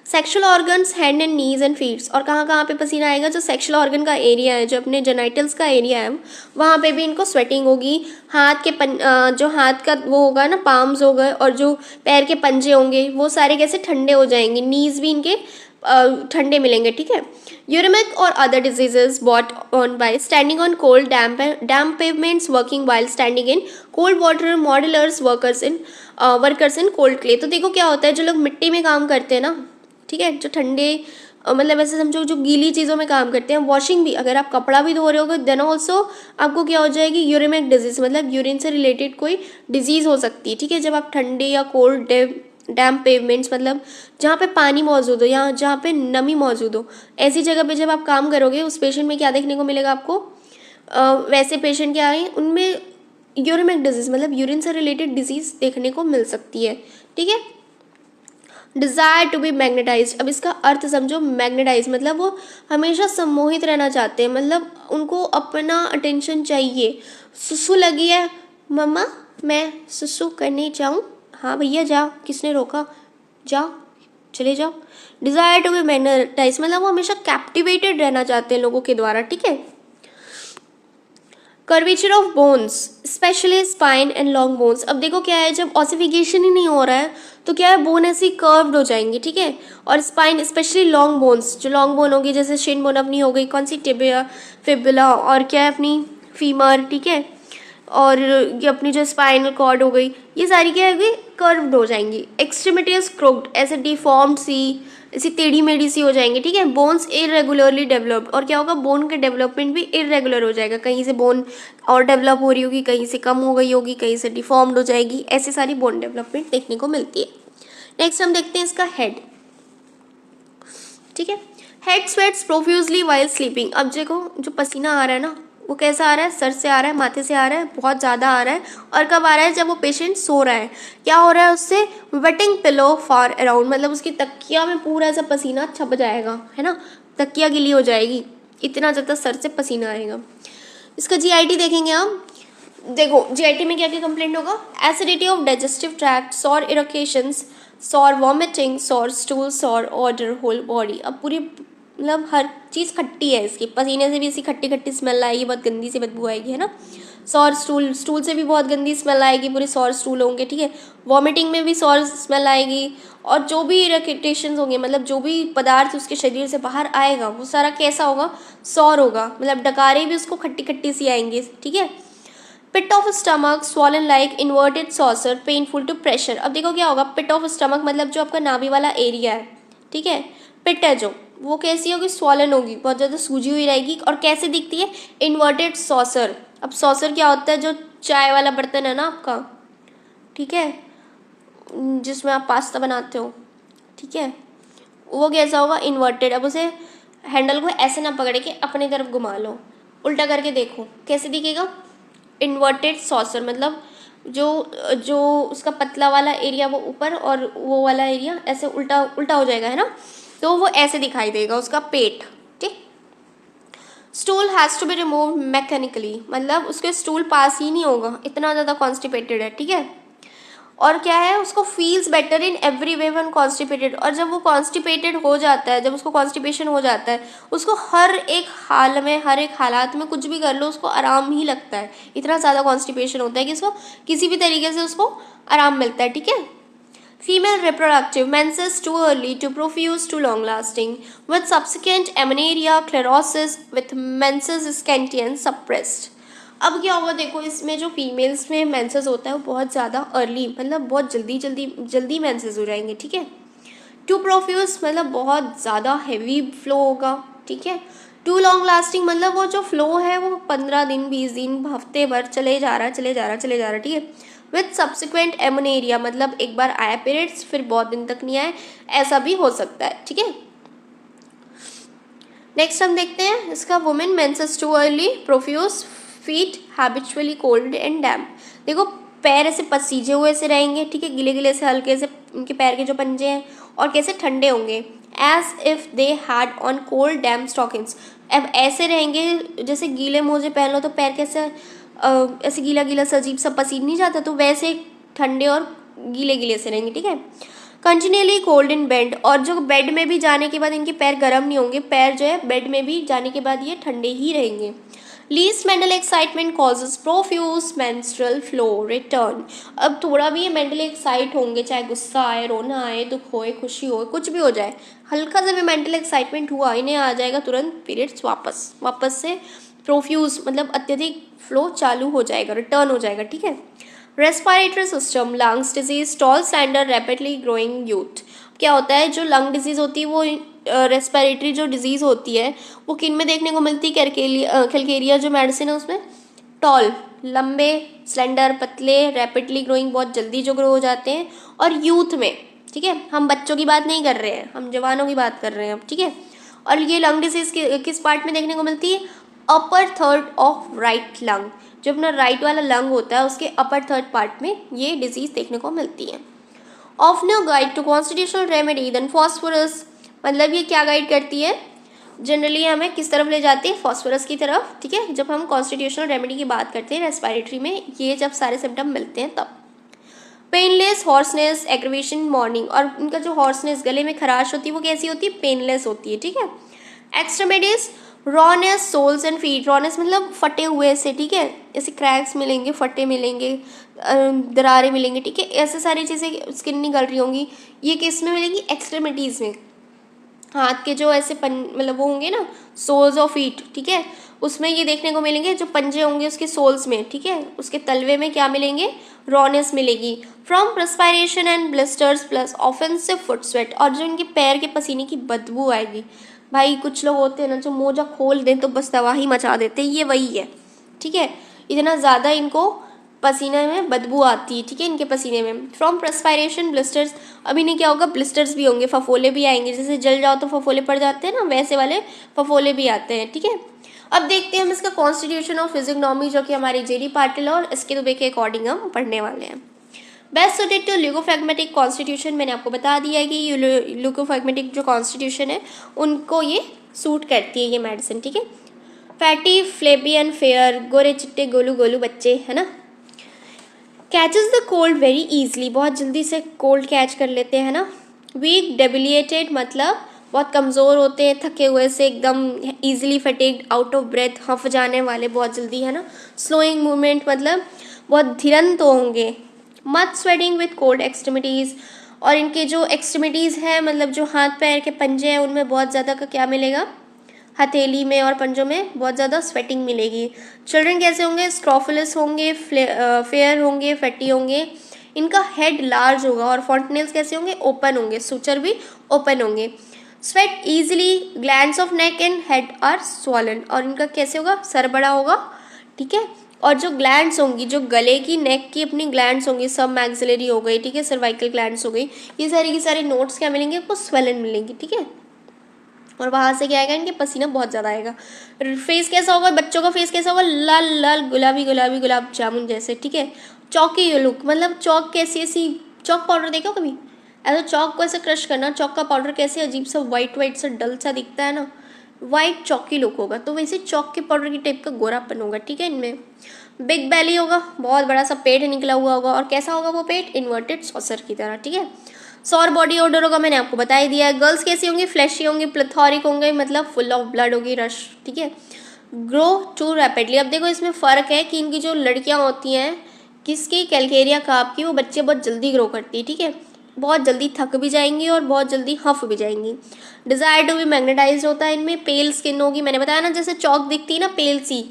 Sexual organs, hand and knees and feets, और कहाँ कहाँ पे पसीना आएगा, जो सेक्शुअल ऑर्गन का एरिया है, जो अपने जेनाइटल्स का एरिया है वहाँ पे भी इनको स्वेटिंग होगी। हाथ के जो हाथ का वो होगा ना, पाम्स हो गए, और जो पैर के पंजे होंगे वो सारे कैसे ठंडे हो जाएंगे, नीज भी इनके ठंडे मिलेंगे, ठीक है। यूरिमिक और other diseases bought on by standing on cold damp pavements, working while standing in cold water, modellers, workers in cold clay, तो देखो क्या होता है जो लोग मिट्टी में काम करते हैं ना, ठीक है, जो ठंडे मतलब ऐसे समझो जो गीली चीज़ों में काम करते हैं, वॉशिंग भी, अगर आप कपड़ा भी धो रहे हो देन ऑल्सो आपको क्या हो जाएगी, यूरिमिक डिजीज़, मतलब यूरिन से रिलेटेड कोई डिजीज़ हो सकती है, ठीक है, जब आप ठंडे या कोल्ड डैम्प पेवमेंट्स मतलब जहाँ पे पानी मौजूद हो या जहाँ पे नमी मौजूद हो, ऐसी जगह पे जब आप काम करोगे उस पेशेंट में क्या देखने को मिलेगा आपको, वैसे पेशेंट क्या है उनमें यूरिमिक डिजीज़ मतलब यूरिन से रिलेटेड डिजीज़ देखने को मिल सकती है। ठीक है। डिज़ायर टू बी मैग्नेटाइज, अब इसका अर्थ समझो। मैग्नेटाइज मतलब वो हमेशा सम्मोहित रहना चाहते हैं, मतलब उनको अपना अटेंशन चाहिए। सुसु लगी है मम्मा, मैं सुसु करने जाऊँ? हाँ भैया जाओ, किसने रोका, जाओ, चले जाओ। डिज़ायर टू बी मैग्नेटाइज मतलब वो हमेशा कैप्टिवेटेड रहना चाहते हैं लोगों के द्वारा। ठीक है। Curvature of bones specially spine and long bones, अब देखो क्या है, जब ऑसिफिकेशन ही नहीं हो रहा है तो क्या है, बोन ऐसी कर्व्ड हो जाएंगी। ठीक है। और स्पाइन स्पेशली लॉन्ग बोन्स, जो लॉन्ग बोन होगी जैसे शिन बोन अपनी हो गई, कौन सी, टिबिया, फिबुला, और क्या है अपनी फीमर। ठीक है। और ये अपनी जो स्पाइनल कॉर्ड हो गई, ये सारी क्या होगी, कर्व्ड हो जाएंगी। एक्सट्रीमिटीज क्रोक्ड, ऐसे डिफॉर्म्ड सी, ऐसी टेढ़ी मेढ़ी सी हो जाएंगी। ठीक है। बोन्स इरेगुलरली डेवलप्ड, और क्या होगा, बोन का डेवलपमेंट भी इरेगुलर हो जाएगा, कहीं से बोन और डेवलप हो रही होगी, कहीं से कम हो गई होगी, कहीं से डिफॉर्म्ड हो जाएगी, ऐसी सारी बोन डेवलपमेंट देखने को मिलती है। नेक्स्ट हम देखते हैं इसका हेड। ठीक है। Head sweats profusely while sleeping, अब देखो जो पसीना आ रहा है ना वो कैसा आ रहा है, सर से आ रहा है, माथे से आ रहा है, बहुत ज़्यादा आ रहा है। और कब आ रहा है, जब वो पेशेंट सो रहा है। क्या हो रहा है उससे, वेटिंग पिलो फार अराउंड, मतलब उसकी तकिया में पूरा ऐसा पसीना छप जाएगा, है ना, तकिया गीली हो जाएगी, इतना ज़्यादा सर से पसीना आएगा। इसका जीआईटी देखेंगे हम। देखो जीआईटी में क्या क्या कंप्लेंट होगा, acidity of digestive tract, sour irritations, sour vomiting, sour stool, sour order whole body. अब पूरी मतलब हर चीज़ खट्टी है इसकी, पसीने से भी ऐसी खट्टी खट्टी स्मेल आएगी, बहुत गंदी सी बदबू आएगी, है ना। सॉर स्टूल, स्टूल से भी बहुत गंदी स्मेल आएगी, पूरे सॉर स्टूल होंगे। ठीक है। वॉमिटिंग में भी सॉर स्मेल आएगी, और जो भी इरिटेशंस होंगे मतलब जो भी पदार्थ उसके शरीर से बाहर आएगा वो सारा कैसा होगा, सॉर होगा, मतलब डकारें भी उसको खट्टी खट्टी सी आएंगी। ठीक है। Pit of stomach swollen like inverted saucer painful to pressure, अब देखो क्या होगा, पिट ऑफ स्टमक मतलब जो आपका नाभि वाला एरिया है। ठीक है। पिट है जो, वो कैसी होगी, स्वॉलन होगी, बहुत ज़्यादा सूजी हुई रहेगी, और कैसे दिखती है, इन्वर्टेड सॉसर। अब सॉसर क्या होता है, जो चाय वाला बर्तन है ना आपका, ठीक है, जिसमें आप पास्ता बनाते हो, ठीक है, वो कैसा होगा, इन्वर्टेड। अब उसे हैंडल को ऐसे ना पकड़ के अपनी तरफ घुमा लो, उल्टा करके देखो कैसे दिखेगा, इन्वर्टेड सॉसर, मतलब जो जो उसका पतला वाला एरिया वो ऊपर और वो वाला एरिया ऐसे उल्टा उल्टा हो जाएगा, है ना, तो वो ऐसे दिखाई देगा उसका पेट। ठीक। Stool has to be remove mechanically, मतलब उसके स्टूल पास ही नहीं होगा, इतना ज़्यादा कॉन्स्टिपेटेड है। ठीक है। और क्या है, उसको feels better in every way one constipated, और जब वो कॉन्स्टिपेटेड हो जाता है, जब उसको कॉन्स्टिपेशन हो जाता है, उसको हर एक हाल में, हर एक हालात में कुछ भी कर लो उसको आराम ही लगता है, इतना ज़्यादा कॉन्स्टिपेशन होता है कि उसको किसी भी तरीके से उसको आराम मिलता है। ठीक है। Female reproductive menses too early too profuse too long lasting with subsequent amenorrhoea chlorosis with menses scanty and suppressed. अब क्या होगा, देखो इसमें जो फीमेल्स में मेंसेस होता है वो बहुत ज़्यादा अर्ली, मतलब बहुत जल्दी मेंसेस हो जाएंगे। ठीक है। टू प्रोफ्यूज मतलब बहुत ज़्यादा हैवी फ्लो होगा। ठीक है। टू लॉन्ग लास्टिंग मतलब वो जो फ्लो है वो 15 दिन 20 दिन हफ्ते भर चले जा रहा है। ठीक है। विथ सब्सिक्वेंट एमनेरिया मतलब एक बार आया पीरियड्स फिर बहुत दिन तक नहीं आए, ऐसा भी हो सकता है। ठीक है। नेक्स्ट हम देखते हैं इसका, women menses too early profuse feet habitually cold and damp. देखो पैर ऐसे पसीजे हुए से रहेंगे, ठीक है, गिले गिले से, हल्के से उनके पैर के जो पंजे हैं, और कैसे ठंडे होंगे, as if they had on cold damp stockings. अब ऐसे रहेंगे जैसे गीले मोजे पहन लो तो पैर कैसे ऐसे गीला गीला सा अजीब सा पसीज नहीं जाता, तो वैसे ठंडे और गीले गीले से रहेंगे। ठीक है। कंटिन्यूअली कोल्ड इन बेड, और जो बेड में भी जाने के बाद इनके पैर गर्म नहीं होंगे, पैर जो है बेड में भी जाने के बाद ये ठंडे ही रहेंगे। Least mental excitement causes profuse menstrual flow return. अब थोड़ा भी ये मेंटली एक्साइट होंगे, चाहे गुस्सा आए, रोना आए, दुख होए, खुशी हो, कुछ भी हो जाए, हल्का सा भी मेंटल एक्साइटमेंट हुआ, इन्हें आ जाएगा तुरंत पीरियड्स वापस से प्रोफ्यूज मतलब अत्यधिक फ्लो चालू हो जाएगा, रिटर्न हो जाएगा। ठीक है। Respiratory system, lungs disease, tall standard rapidly growing youth. क्या होता है, जो लंग डिजीज होती है वो रेस्पिरेटरी जो डिजीज़ होती है वो किन में देखने को मिलती है, कैलकेरिया जो मेडिसिन है उसमें, टॉल लंबे, स्लेंडर पतले, रैपिडली ग्रोइंग बहुत जल्दी जो ग्रो हो जाते हैं, और यूथ में ठीक है, हम बच्चों की बात नहीं कर रहे हैं, हम जवानों की बात कर रहे हैं अब, ठीक है। और ये लंग डिजीज किस पार्ट में देखने को मिलती है? अपर थर्ड ऑफ राइट लंग, जो अपना राइट वाला लंग होता है उसके अपर थर्ड पार्ट में ये डिजीज देखने को मिलती है। Of no guide to constitutional remedy than phosphorus, मतलब ये क्या गाइड करती है? जनरली हमें किस तरफ ले जाती है? फॉस्फोरस की तरफ, ठीक है। जब हम कॉन्स्टिट्यूशनल रेमेडी की बात करते हैं रेस्पिरेटरी में, ये जब सारे सिम्टम मिलते हैं तब। पेनलेस, हॉर्सनेस, एग्रीवेशन मॉर्निंग, और इनका जो हॉर्सनेस, गले में खराश होती है, वो कैसी होती है? पेनलेस होती है, ठीक है। Extremities, rawness, soles and feet, rawness मतलब फटे हुए से, ठीक है, ऐसे क्रैक्स मिलेंगे, फटे मिलेंगे, दरारें मिलेंगी, ठीक है, ऐसे सारी चीज़ें, स्किन निकल रही होंगी, ये किस में मिलेंगी? एक्सट्रीमिटीज़ में, हाथ के जो ऐसे मतलब वो होंगे ना, सोल्स और फीट, ठीक है, उसमें ये देखने को मिलेंगे, जो पंजे होंगे उसके सोल्स में, ठीक है, उसके तलवे में क्या मिलेंगे? रॉनेस मिलेगी। From perspiration and blisters plus offensive foot sweat, और जो इनके पैर के पसीने की बदबू आएगी। भाई कुछ लोग होते हैं ना जो मोजा खोल दें तो बस तबाही मचा देते हैं, ये वही है, ठीक है, इतना ज़्यादा इनको पसीने में बदबू आती है, ठीक है, इनके पसीने में। फ्रॉम परस्पायरेशन ब्लिस्टर्स, अभी नहीं क्या होगा? ब्लिस्टर्स भी होंगे, फफोले भी आएंगे, जैसे जल जाओ तो फफोले पड़ जाते हैं ना, वैसे वाले फफोले भी आते हैं, ठीक है। अब देखते हैं हम इसका कॉन्स्टिट्यूशन और फिजियोनॉमी, जो कि हमारी जेडी पाटिल और इसके दुबे के अकॉर्डिंग हम पढ़ने वाले हैं। बेस्ट सुटेड टू ल्यूकोफैग्मेटिक कॉन्स्टिट्यूशन, मैंने आपको बता दिया है कि ये ल्यूकोफैग्मेटिक जो कॉन्स्टिट्यूशन है उनको ये सूट करती है ये मेडिसिन, ठीक है। फैटी, फ्लेबियन, फेयर, गोरे चिट्टे गोलू गोलू बच्चे, है ना। Catches the cold very easily, बहुत जल्दी से कोल्ड कैच कर लेते हैं ना। वीक, डेबिलिएटेड मतलब बहुत कमज़ोर होते हैं, थके हुए से एकदम, easily fatigued, out of breath, हफ जाने वाले बहुत जल्दी, है ना। स्लोइंग मूवमेंट मतलब बहुत धीरन तो होंगे। Much sweating with cold extremities, और इनके जो एक्सट्रीमिटीज़ हैं मतलब जो हाथ पैर के पंजे हैं उनमें बहुत ज़्यादा का क्या मिलेगा? हथेली में और पंजों में बहुत ज़्यादा स्वेटिंग मिलेगी। चिल्ड्रन कैसे होंगे? स्क्रोफुलस होंगे, फेयर होंगे, फैटी होंगे, इनका हेड लार्ज होगा, और फॉन्टनेल्स कैसे होंगे? ओपन होंगे, सूचर भी ओपन होंगे। Sweat easily, glands of neck and head are swollen, और इनका कैसे होगा? सर बड़ा होगा, ठीक है, और जो ग्लैंड्स होंगी, जो गले की, नेक की अपनी ग्लैंड्स होंगी, सब मैक्सिलरी हो गई, ठीक है, सर्वाइकल ग्लैंड्स हो गई, ये सारी की सारी नोट्स क्या मिलेंगे आपको? स्वेलन मिलेंगी, ठीक है। और वहाँ से क्या आएगा? इनके पसीना बहुत ज़्यादा आएगा। फेस कैसा होगा? बच्चों का फेस कैसा होगा? लाल लाल गुलाबी गुलाबी गुलाब जामुन जैसे, ठीक है। चौकी लुक मतलब चौक कैसी, ऐसी चौक पाउडर देखो कभी? ऐसा चौक को ऐसे क्रश करना, चौक का पाउडर कैसे अजीब सा वाइट वाइट सा डल सा दिखता है ना, वाइट चौकी लुक होगा, तो वैसे चौक के पाउडर की टाइप का गोरापन होगा, ठीक है इनमें। बिग बैली होगा, बहुत बड़ा सा पेट निकला हुआ होगा, और कैसा होगा वो पेट? इन्वर्टेड सॉसर की तरह, ठीक है। सॉर बॉडी ऑर्डर होगा, मैंने आपको बता ही दिया है। गर्ल्स कैसी होंगी? फ्लैशी होंगी, प्लेथोरिक होंगे मतलब फुल ऑफ ब्लड होगी, रश, ठीक है। ग्रो टू रैपिडली, अब देखो इसमें फ़र्क है कि इनकी जो लड़कियां होती हैं, किसकी? कैलकेरिया कार्प की, वो बच्चे बहुत जल्दी ग्रो करती है, ठीक है, बहुत जल्दी थक भी जाएंगी और बहुत जल्दी हफ भी जाएंगी। डिज़ायर टू बी मैग्नेटाइज होता है इनमें। पेल स्किन होगी, मैंने बताया ना, जैसे चौक दिखती है ना, पेल सी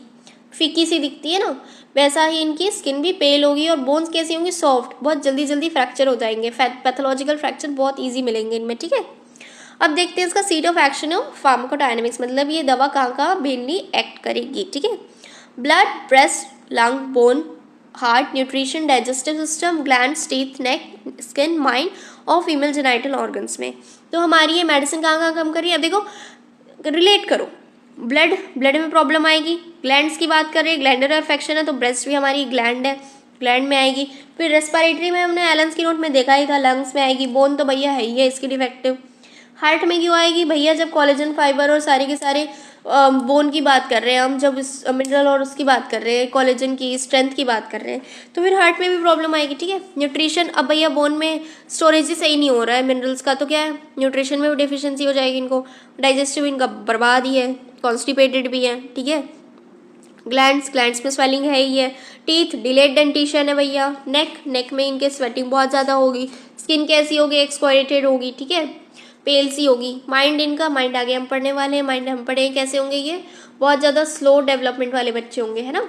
फीकी सी दिखती है ना, वैसा ही इनकी स्किन भी पेल होगी। और बोन्स कैसी होंगी? सॉफ्ट, बहुत जल्दी जल्दी फ्रैक्चर हो जाएंगे, पैथोलॉजिकल फ्रैक्चर बहुत ईजी मिलेंगे इनमें, ठीक है। अब देखते हैं इसका सीट ऑफ एक्शन है फार्माकोडायनेमिक्स, मतलब ये दवा कहाँ कहाँ मेनली एक्ट करेगी, ठीक है। Blood, breast, lung, bone, heart, nutrition, digestive system, glands, teeth, neck, skin, mind और फीमेल जेनाइटल ऑर्गन्स में। तो हमारी ये मेडिसिन कहाँ कहाँ काम कर रही है? अब देखो रिलेट करो, ब्लड में प्रॉब्लम आएगी, ग्लैंड्स की बात कर रहे हैं, ग्लैंडर इन्फेक्शन है तो ब्रेस्ट भी हमारी ग्लैंड है, ग्लैंड में आएगी। फिर रेस्पिरेटरी में हमने एलेंस की नोट में देखा ही था, लंग्स में आएगी। बोन तो भैया है ही है इसकी डिफेक्टिव। हार्ट में क्यों आएगी भैया? जब कोलेजन फाइबर और सारे के सारे बोन की बात कर रहे हैं हम, जब इस मिनरल और उसकी बात कर रहे हैं, कोलेजन की स्ट्रेंथ की बात कर रहे हैं, तो फिर हार्ट में भी प्रॉब्लम आएगी, ठीक है। न्यूट्रिशन, अब भैया बोन में स्टोरेज ही सही नहीं हो रहा है मिनरल्स का, तो क्या है? न्यूट्रिशन में भी डिफिशियंसी हो जाएगी इनको। डाइजेस्टिव इनका बर्बाद ही है, कॉन्स्टिपेटेड भी है, ठीक है। ग्लैंड्स में स्वेलिंग है ही है। टीथ, डिलेड डेंटिशन है भैया। नेक में इनके स्वेटिंग बहुत ज़्यादा होगी। स्किन कैसी होगी? एक्सक्वाइटेड होगी, ठीक है, पेल सी होगी। माइंड आगे हम पढ़ने वाले हैं, माइंड हम पढ़े कैसे होंगे, ये बहुत ज़्यादा स्लो डेवलपमेंट वाले बच्चे होंगे, है ना।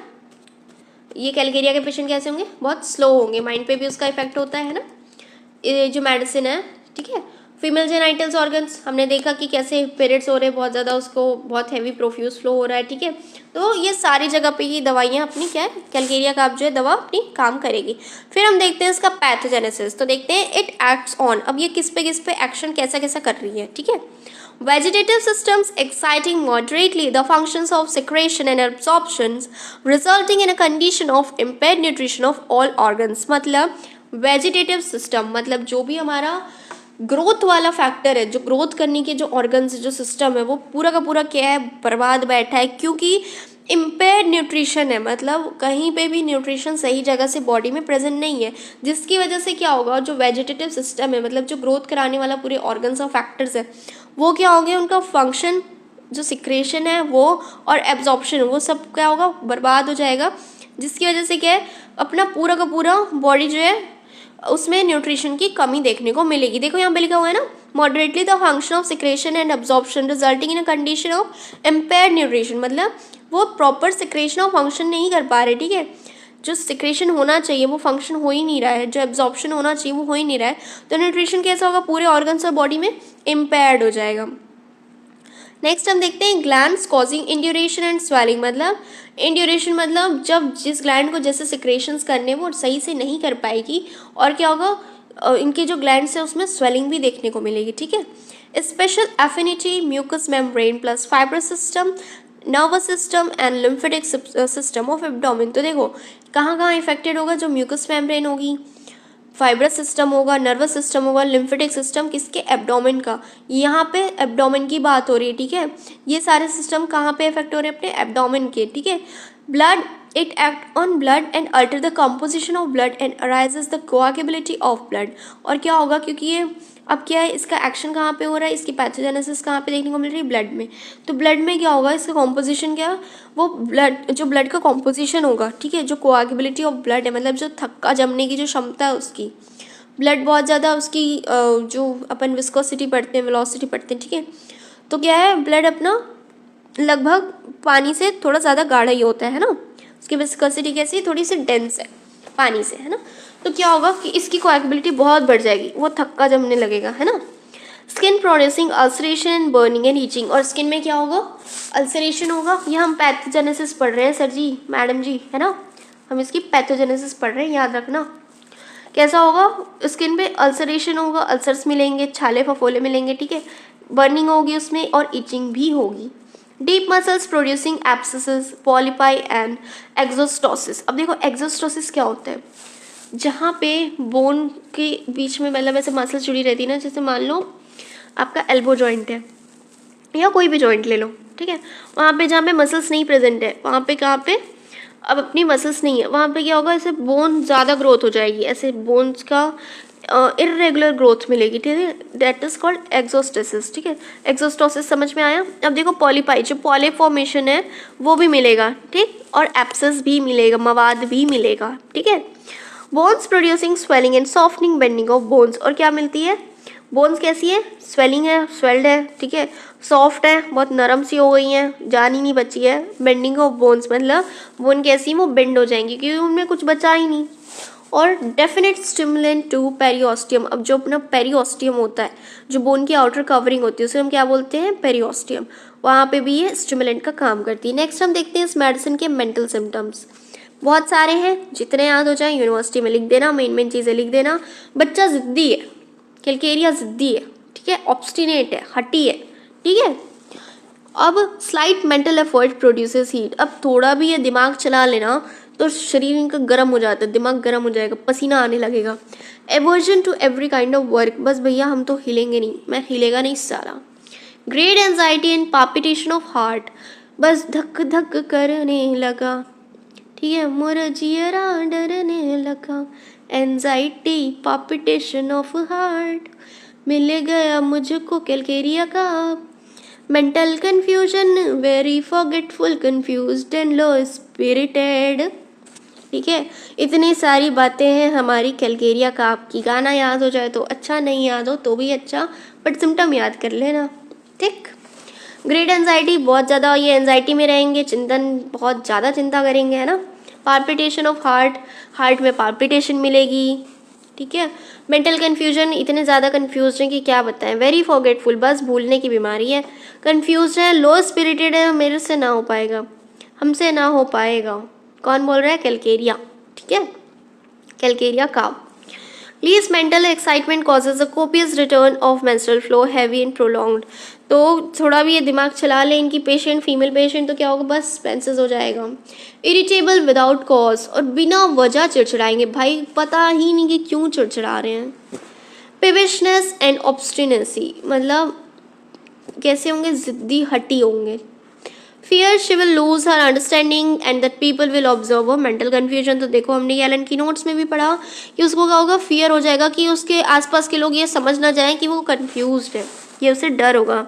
ये कैलकेरिया के पेशेंट कैसे होंगे? बहुत स्लो होंगे, माइंड पे भी उसका इफेक्ट होता है ना, ये जो मेडिसिन है, ठीक है। फीमेल जेनाइटल्स ऑर्गन्स, हमने देखा कि कैसे पीरियड्स हो रहे हैं बहुत ज़्यादा, उसको बहुत हैवी प्रोफ्यूज फ्लो हो रहा है, ठीक है। तो ये सारी जगह पे ही दवाइयाँ अपनी क्या है, कैलकेरिया कार्प जो है दवा अपनी काम करेगी। फिर हम देखते हैं इसका पैथोजेनेसिस, तो देखते हैं इट एक्ट्स ऑन, अब ये किस पे एक्शन कैसा कैसा कर रही है, ठीक है। Vegetative systems exciting moderately the functions of secretion and absorptions, resulting in a condition of impaired nutrition of all organs। मतलब वेजिटेटिव सिस्टम मतलब जो भी हमारा ग्रोथ वाला फैक्टर है, जो ग्रोथ करने के जो ऑर्गन्स जो सिस्टम है वो पूरा का पूरा क्या है, बर्बाद बैठा है, क्योंकि इम्पेयर्ड न्यूट्रिशन है, मतलब कहीं पे भी न्यूट्रिशन सही जगह से बॉडी में प्रेजेंट नहीं है, जिसकी वजह से क्या होगा, जो वेजिटेटिव सिस्टम है मतलब जो ग्रोथ कराने वाला पूरे ऑर्गन्स और फैक्टर्स है वो क्या होंगे, उनका फंक्शन जो सिक्रेशन है वो और एब्जॉर्प्शन वो सब क्या होगा, बर्बाद हो जाएगा, जिसकी वजह से क्या है, अपना पूरा का पूरा बॉडी जो है उसमें न्यूट्रिशन की कमी देखने को मिलेगी। देखो यहाँ पे लिखा हुआ है ना, moderately the function of secretion and absorption resulting in a condition of impaired nutrition, मतलब वो प्रॉपर सिक्रेशन और फंक्शन नहीं कर पा रहे, ठीक है। जो सिक्रेशन होना चाहिए वो फंक्शन हो ही नहीं रहा है, जो एब्जॉर्प्शन होना चाहिए वो हो ही नहीं रहा है, तो न्यूट्रिशन कैसा होगा, पूरे ऑर्गन्स और बॉडी में इम्पेयर्ड हो जाएगा। नेक्स्ट हम देखते हैं glands causing induration and swelling, मतलब इंड्यूरेशन मतलब जब जिस ग्लैंड को जैसे सिक्रेशंस करने वो सही से नहीं कर पाएगी और क्या होगा, इनके जो ग्लैंड्स है उसमें स्वेलिंग भी देखने को मिलेगी, ठीक है। Special affinity mucous membrane plus fibrous system nervous system and lymphatic system of abdomen, तो देखो कहाँ कहाँ इफेक्टेड होगा, जो म्यूकस मेम्ब्रेन होगी, फाइब्रस सिस्टम होगा, नर्वस सिस्टम होगा, लिम्फेटिक सिस्टम किसके, एब्डोमेन का, यहाँ पे एब्डोमेन की बात हो रही है, ठीक है। ये सारे सिस्टम कहाँ पे इफेक्ट हो रहे हैं, अपने एब्डोमेन के, ठीक है। Blood it act on blood and alter the composition of blood and arises the coagulability of blood, और क्या होगा, क्योंकि ये अब क्या है, इसका एक्शन कहाँ पे हो रहा है, इसकी पैथोजेनेसिस कहाँ पे देखने को मिल रही है, ब्लड में, तो ब्लड में क्या होगा, इसका कॉम्पोजिशन क्या, वो ब्लड जो ब्लड का कॉम्पोजिशन होगा, ठीक है, जो कोआगुलेबिलिटी ऑफ ब्लड है, मतलब जो थक्का जमने की जो क्षमता है उसकी, ब्लड बहुत ज़्यादा उसकी जो अपन विस्कोसिटी पढ़ते हैं, वेलोसिटी पढ़ते हैं, ठीक है, तो क्या है, ब्लड अपना लगभग पानी से थोड़ा ज़्यादा गाढ़ा ही होता है ना, उसकी विस्कोसिटी कैसी, थोड़ी सी डेंस है पानी से, है ना, तो क्या होगा कि इसकी कोएगुलेबिलिटी बहुत बढ़ जाएगी, वो थक्का जमने लगेगा, है ना। Skin producing ulceration and burning and itching, और स्किन में क्या होगा, अल्सरेशन होगा, ये हम पैथोजेनेसिस पढ़ रहे हैं सर जी, मैडम जी, है ना, हम इसकी पैथोजेनेसिस पढ़ रहे हैं, याद रखना। कैसा होगा, स्किन पे अल्सरेशन होगा, अल्सर्स मिलेंगे, छाले फफोले मिलेंगे, ठीक है, बर्निंग होगी उसमें और ईचिंग भी होगी। Deep muscles producing abscesses polypi and exostosis, अब देखो एक्सोस्टोसिस क्या होता है, जहाँ पे बोन के बीच में मतलब ऐसे मसल जुड़ी रहती है ना, जैसे मान लो आपका एल्बो जॉइंट है या कोई भी जॉइंट ले लो, ठीक है, वहाँ पे जहाँ पे मसल्स नहीं प्रेजेंट है, वहाँ पे कहाँ पे अब अपनी मसल्स नहीं है, वहाँ पे क्या होगा, ऐसे बोन ज़्यादा ग्रोथ हो जाएगी, ऐसे बोन्स का इरेगुलर ग्रोथ मिलेगी, ठीक है, दैट इज कॉल्ड एक्सोस्टोसिस, ठीक है। एक्सोस्टोसिस समझ में आया। अब देखो पॉलीपाई, जो पॉली फॉर्मेशन है वो भी मिलेगा, ठीक, और एब्सेस भी मिलेगा, मवाद भी मिलेगा, ठीक है। Bones producing swelling and softening bending of bones, और क्या मिलती है, बोन्स कैसी है, स्वेलिंग है, स्वेल्ड है, ठीक है, सॉफ्ट है, बहुत नरम सी हो गई है, जान ही नहीं बची है। बेंडिंग ऑफ बोन्स मतलब बोन कैसी, वो बेंड हो जाएंगी क्योंकि उनमें कुछ बचा ही नहीं। और डेफिनेट स्टिमुलेंट टू पेरियोस्टियम, अब जो अपना पेरियोस्टियम होता है, जो बोन की आउटर कवरिंग होती है उसे हम क्या बोलते हैं, पेरियोस्टियम, वहाँ पे भी ये स्टिमुलेंट का काम करती है। नेक्स्ट हम देखते हैं इस मेडिसिन के मेंटल सिम्टम्स, बहुत सारे हैं, जितने याद हो जाए यूनिवर्सिटी में लिख देना, मेन चीज़ें लिख देना। बच्चा ज़िद्दी है, कैलकेरिया ज़िद्दी है, ठीक है, ऑब्स्टिनेट है, हटी है, ठीक है। अब slight mental effort produces heat, अब थोड़ा भी ये दिमाग चला लेना तो शरीर इनका गर्म हो जाता है, दिमाग गर्म हो जाएगा, पसीना आने लगेगा। Aversion to every kind of work, बस भैया हम तो हिलेंगे नहीं, मैं हिलेगा नहीं सारा। Great anxiety and palpitation of heart, बस धक धक करने लगा, ठीक है, मोरा जियरा डरने लगा। एंजाइटी पापिटेशन ऑफ हार्ट, मिल गया मुझको कैलकेरिया का। Mental confusion very forgetful confused and low spirited, ठीक है। इतनी सारी बातें हैं हमारी कैलकेरिया का, आपकी गाना याद हो जाए तो अच्छा, नहीं याद हो तो भी अच्छा, बट सिम्टम याद कर लेना, ठीक। ग्रेट एंजाइटी, बहुत ज़्यादा ये एंजाइटी में रहेंगे, चिंतन, बहुत ज़्यादा चिंता करेंगे, है ना। पाल्पिटेशन ऑफ हार्ट, हार्ट में पाल्पिटेशन मिलेगी, ठीक है। मेंटल कन्फ्यूजन, इतने ज़्यादा कन्फ्यूज हैं कि क्या बताएं। वेरी फॉरगेटफुल, बस भूलने की बीमारी है। कन्फ्यूज है, लो स्पिरिटेड है, मेरे से ना हो पाएगा, हमसे ना हो पाएगा। कौन बोल रहा है? कैलकेरिया, ठीक है, कैलकेरिया काव। Least mental excitement causes a copious return of menstrual flow, heavy and prolonged. तो थोड़ा भी ये दिमाग चला ले इनकी पेशेंट, फीमेल पेशेंट, तो क्या होगा? बस मेंसेस हो जाएगा। इरिटेबल विदाउट कॉज, और बिना वजह चिड़चिड़ाएंगे, भाई पता ही नहीं कि क्यों चिड़चिड़ा रहे हैं। पेविशनेस एंड ऑब्स्टिनेसी, मतलब कैसे होंगे? जिद्दी हटी होंगे। Fear she will lose her understanding and that people will observe. Mental confusion तो देखो हमने एलन की नोट्स में भी पढ़ा कि उसको क्या होगा? फियर हो जाएगा कि उसके आसपास के लोग ये समझ ना जाएं कि वो कन्फ्यूज्ड है, ये उसे डर होगा।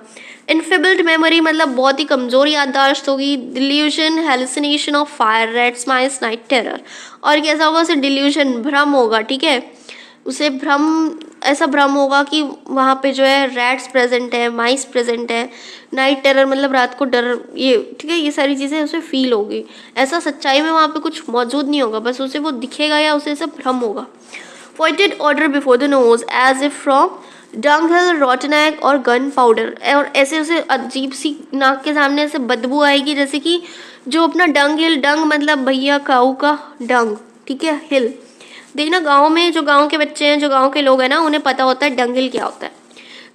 इनफेबल्ड मेमोरी, मतलब बहुत ही कमजोर याददाश्त होगी। Delusion, hallucination of fire, rats, mice, night terror. और कैसा होगा? उसे डिल्यूजन, भ्रम होगा, ठीक है, उसे भ्रम, ऐसा भ्रम होगा कि वहाँ पे जो है रैट्स प्रेजेंट है, माइस प्रेजेंट है, नाइट टेरर मतलब रात को डर, ये ठीक है, ये सारी चीज़ें उसे फील होगी। ऐसा सच्चाई में वहाँ पे कुछ मौजूद नहीं होगा, बस उसे वो दिखेगा या उसे ऐसा भ्रम होगा। Pointed order before the nose as if from dung, rotten egg और गन पाउडर। और ऐसे उसे अजीब सी नाक के सामने ऐसे बदबू आएगी, जैसे कि जो अपना डंग हिल, डंग मतलब भैया काऊ का डंग, ठीक है, हिल। देखना गांव में जो गांव के बच्चे हैं, जो गांव के लोग हैं ना, उन्हें पता होता है डंग हिल क्या होता है।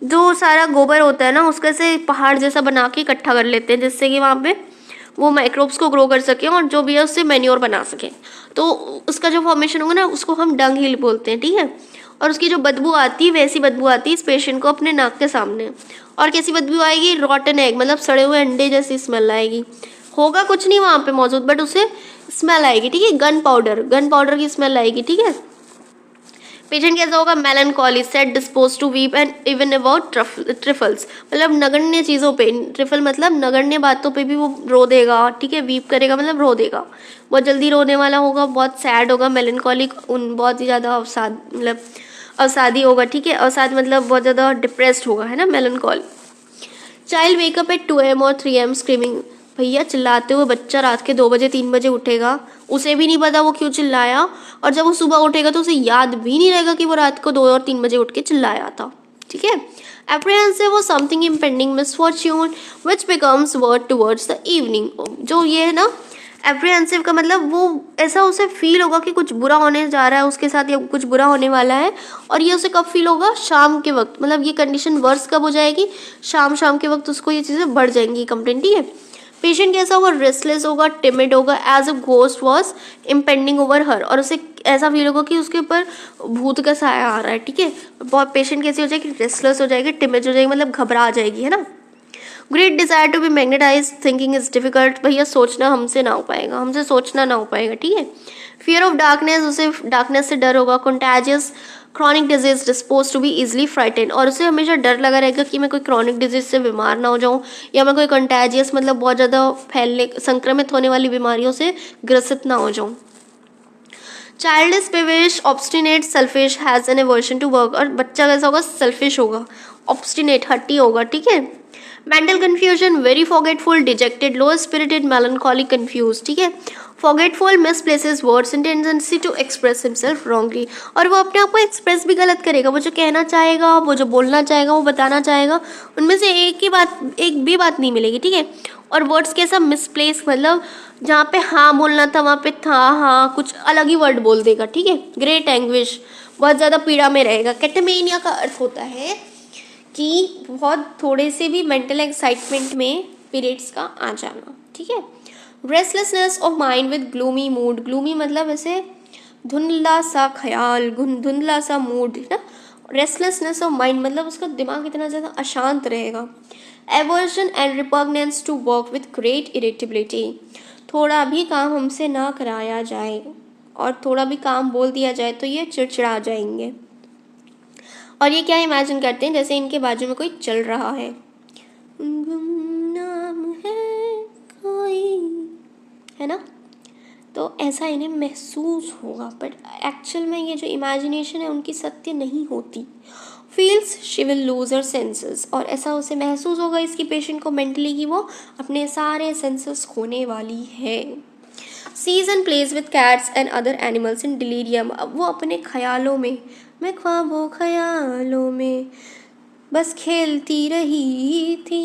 जो सारा गोबर होता है ना, उसका से पहाड़ जैसा बना के इकट्ठा कर लेते हैं, जिससे कि वहाँ पे वो माइक्रोब्स को ग्रो कर सकें और जो भी है उससे मैन्योर बना सकें। तो उसका जो फॉर्मेशन होगा ना, उसको हम डंग हिल बोलते हैं, ठीक है। और उसकी जो बदबू आती है, वैसी बदबू आती है इस पेशेंट को अपने नाक के सामने। और कैसी बदबू आएगी? रॉटन एग, मतलब सड़े हुए अंडे जैसी स्मेल आएगी। होगा कुछ नहीं वहाँ पे मौजूद, बट उसे स्मेल आएगी, ठीक है। गन पाउडर की स्मेल आएगी, ठीक है। पेशेंट कैसा होगा? Melancholy, sad, dispose to weep and even about trifles, मतलब नगण्य चीज़ों पे, ट्रिफल मतलब नगण्य बातों पे भी वो रो देगा, ठीक है। वीप करेगा मतलब रो देगा, बहुत जल्दी रोने वाला होगा, बहुत सैड होगा। मेलनकॉलिक, उन बहुत ही ज़्यादा अवसाद, मतलब अवसादी होगा, ठीक है। अवसाद मतलब बहुत ज़्यादा डिप्रेस्ड होगा, है ना, melancholy. Child wake up at 2 AM और 3 AM स्क्रीमिंग, भैया चिल्लाते हुए बच्चा रात के 2 बजे 3 बजे उठेगा, उसे भी नहीं पता वो क्यों चिल्लाया, और जब वो सुबह उठेगा तो उसे याद भी नहीं रहेगा कि वो रात को 2 और 3 बजे उठ के चिल्लाया था, ठीक है। एप्रीहेंसिव वो something impending misfortune which becomes word towards the evening, जो ये है ना, एप्रीहेंसिव का मतलब वो ऐसा उसे फील होगा कि कुछ बुरा होने जा रहा है उसके साथ, या कुछ बुरा होने वाला है। और ये उसे कब फील होगा? शाम के वक्त, मतलब ये कंडीशन वर्स कब हो जाएगी? शाम के वक्त उसको ये चीज़ें बढ़ जाएंगी कंप्लेंट, ठीक है। पेशेंट कैसा होगा? रेस्टलेस होगा, टिमिड होगा, as a ghost was impending over her, और उसे ऐसा फील होगा कि उसके ऊपर भूत का साया आ रहा है, ठीक है। बहुत पेशेंट कैसी हो जाएगी? रेस्टलेस हो जाएगी, टिमिड हो जाएगी, मतलब घबरा जाएगी, है ना। Great desire to be magnetize, thinking is difficult, भैया सोचना हमसे ना हो पाएगा, हमसे सोचना ना हो पाएगा, ठीक है। फियर ऑफ डार्कनेस, उसे डार्कनेस से डर होगा। Contagious chronic disease, dispose to be easily frighten, और उसे हमेशा डर लगा रहेगा कि मैं कोई क्रॉनिक डिजीज से बीमार ना हो जाऊँ, या मैं कोई कंटेजियस मतलब बहुत ज़्यादा फैलने, संक्रमित होने वाली बीमारियों से ग्रसित ना हो जाऊँ। Child is peevish, obstinate, selfish, has an aversion to work, और बच्चा कैसा होगा? सेल्फिश होगा, ऑब्स्टिनेट, हट्टी होगा, ठीक है। Mental confusion, very forgetful, dejected, low spirited, melancholic, confuse, ठीक है। Forgetful, misplaces words in tendency to express himself wrongly, और वो अपने आप को एक्सप्रेस भी गलत करेगा। वो जो कहना चाहेगा, वो जो बोलना चाहेगा, वो बताना चाहेगा, उनमें से एक भी बात नहीं मिलेगी, ठीक है। और वर्ड्स कैसा? मिसप्लेस, मतलब जहाँ पे हाँ बोलना था वहाँ पे था हाँ, कुछ अलग ही वर्ड बोल देगा, ठीक है। ग्रेट एंग्विश, बहुत ज़्यादा पीड़ा में रहेगा। कैटेमेनिया का अर्थ होता है कि बहुत थोड़े से भी मेंटल एक्साइटमेंट में पीरियड्स का आ जाना, ठीक है। Restlessness of mind with gloomy mood, gloomy मतलब ऐसे धुंधला सा ख्याल, धुंधला सा मूड, है ना। रेस्टलेसनेस ऑफ माइंड मतलब उसका दिमाग इतना ज़्यादा अशांत रहेगा। Aversion and repugnance to work with great irritability, थोड़ा भी काम हमसे ना कराया जाए और थोड़ा भी काम बोल दिया जाए तो ये चिड़चिड़ा जाएंगे। और ये क्या इमेजिन करते हैं? जैसे इनके बाजू में कोई चल रहा है, गुमनाम है कोई, है ना, तो ऐसा इन्हें महसूस होगा, बट एक्चुअल में ये जो इमेजिनेशन है उनकी सत्य नहीं होती। Feels she will lose her senses, और ऐसा उसे महसूस होगा इसकी पेशेंट को मेंटली कि वो अपने सारे सेंसेस खोने वाली है। Sees and plays with cats and other animals in delirium, अब वो अपने ख्यालों में मैं ख्वाबों ख्यालों में बस खेलती रही थी।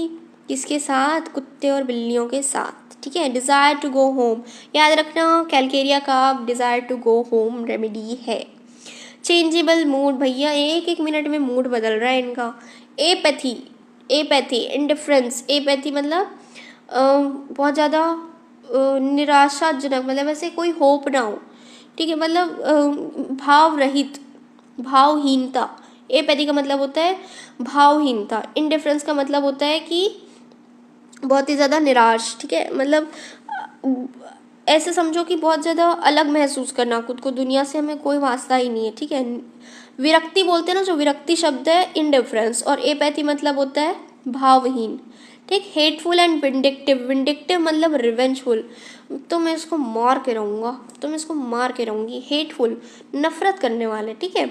किसके साथ? कुत्ते और बिल्लियों के साथ। ठीक है। डिज़ायर टू गो होम, याद रखना कैलकेरिया का desire to go home remedy है। चेंजेबल मूड, भैया एक एक मिनट में मूड बदल रहा है इनका। एपैथी, एपैथी इंडिफरेंस, एपैथी मतलब बहुत ज़्यादा निराशाजनक, मतलब ऐसे कोई होप ना हो। ठीक है, मतलब भाव रहित, भावहीनता। एपैथी का मतलब होता है भावहीनता। इंडिफरेंस का मतलब होता है कि बहुत ही ज़्यादा निराश। ठीक है, मतलब ऐसे समझो कि बहुत ज़्यादा अलग महसूस करना खुद को, दुनिया से हमें कोई वास्ता ही नहीं है। ठीक है, विरक्ति बोलते हैं ना, जो विरक्ति शब्द है इंडिफरेंस, और एपैथी मतलब होता है भावहीन। ठीक। हेटफुल एंड विंडिक्टिव, विंडिक्टिव मतलब रिवेंजफुल, तो मैं इसको मार के रहूँगा, तो मैं इसको मार के रहूँगी। हेटफुल नफरत करने वाले। ठीक है।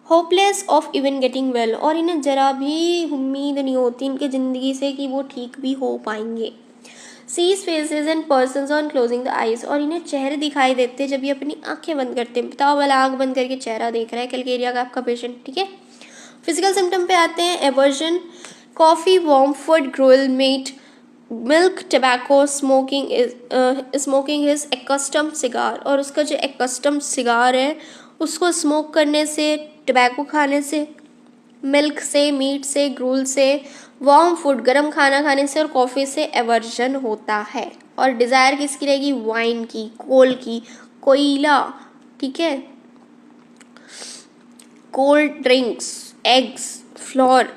Hopeless of even getting well, और इन्हें ज़रा भी उम्मीद नहीं होती इनके ज़िंदगी से कि वो ठीक भी हो पाएंगे। Sees faces and persons on closing the eyes, और इन्हें चेहरे दिखाई देते हैं जब ये अपनी आंखें बंद करते हैं। बताओ वाला आंख बंद करके चेहरा देख रहा है कैलकेरिया का आपका पेशेंट। ठीक है। फिजिकल सिम्टम पे आते हैं। Aversion, coffee, warm food, grill meat, milk, tobacco, smoking his accustomed cigar, और उसका जो एकस्टम्ड सिगार है उसको स्मोक करने से, टबैको खाने से, मिल्क से, मीट से, ग्रूल से, वार्म फूड गर्म खाना खाने से, और कॉफ़ी से एवर्जन होता है। और डिज़ायर किसकी रहेगी? वाइन की, कोल की, कोयला। ठीक है। Cold drinks, eggs, flour,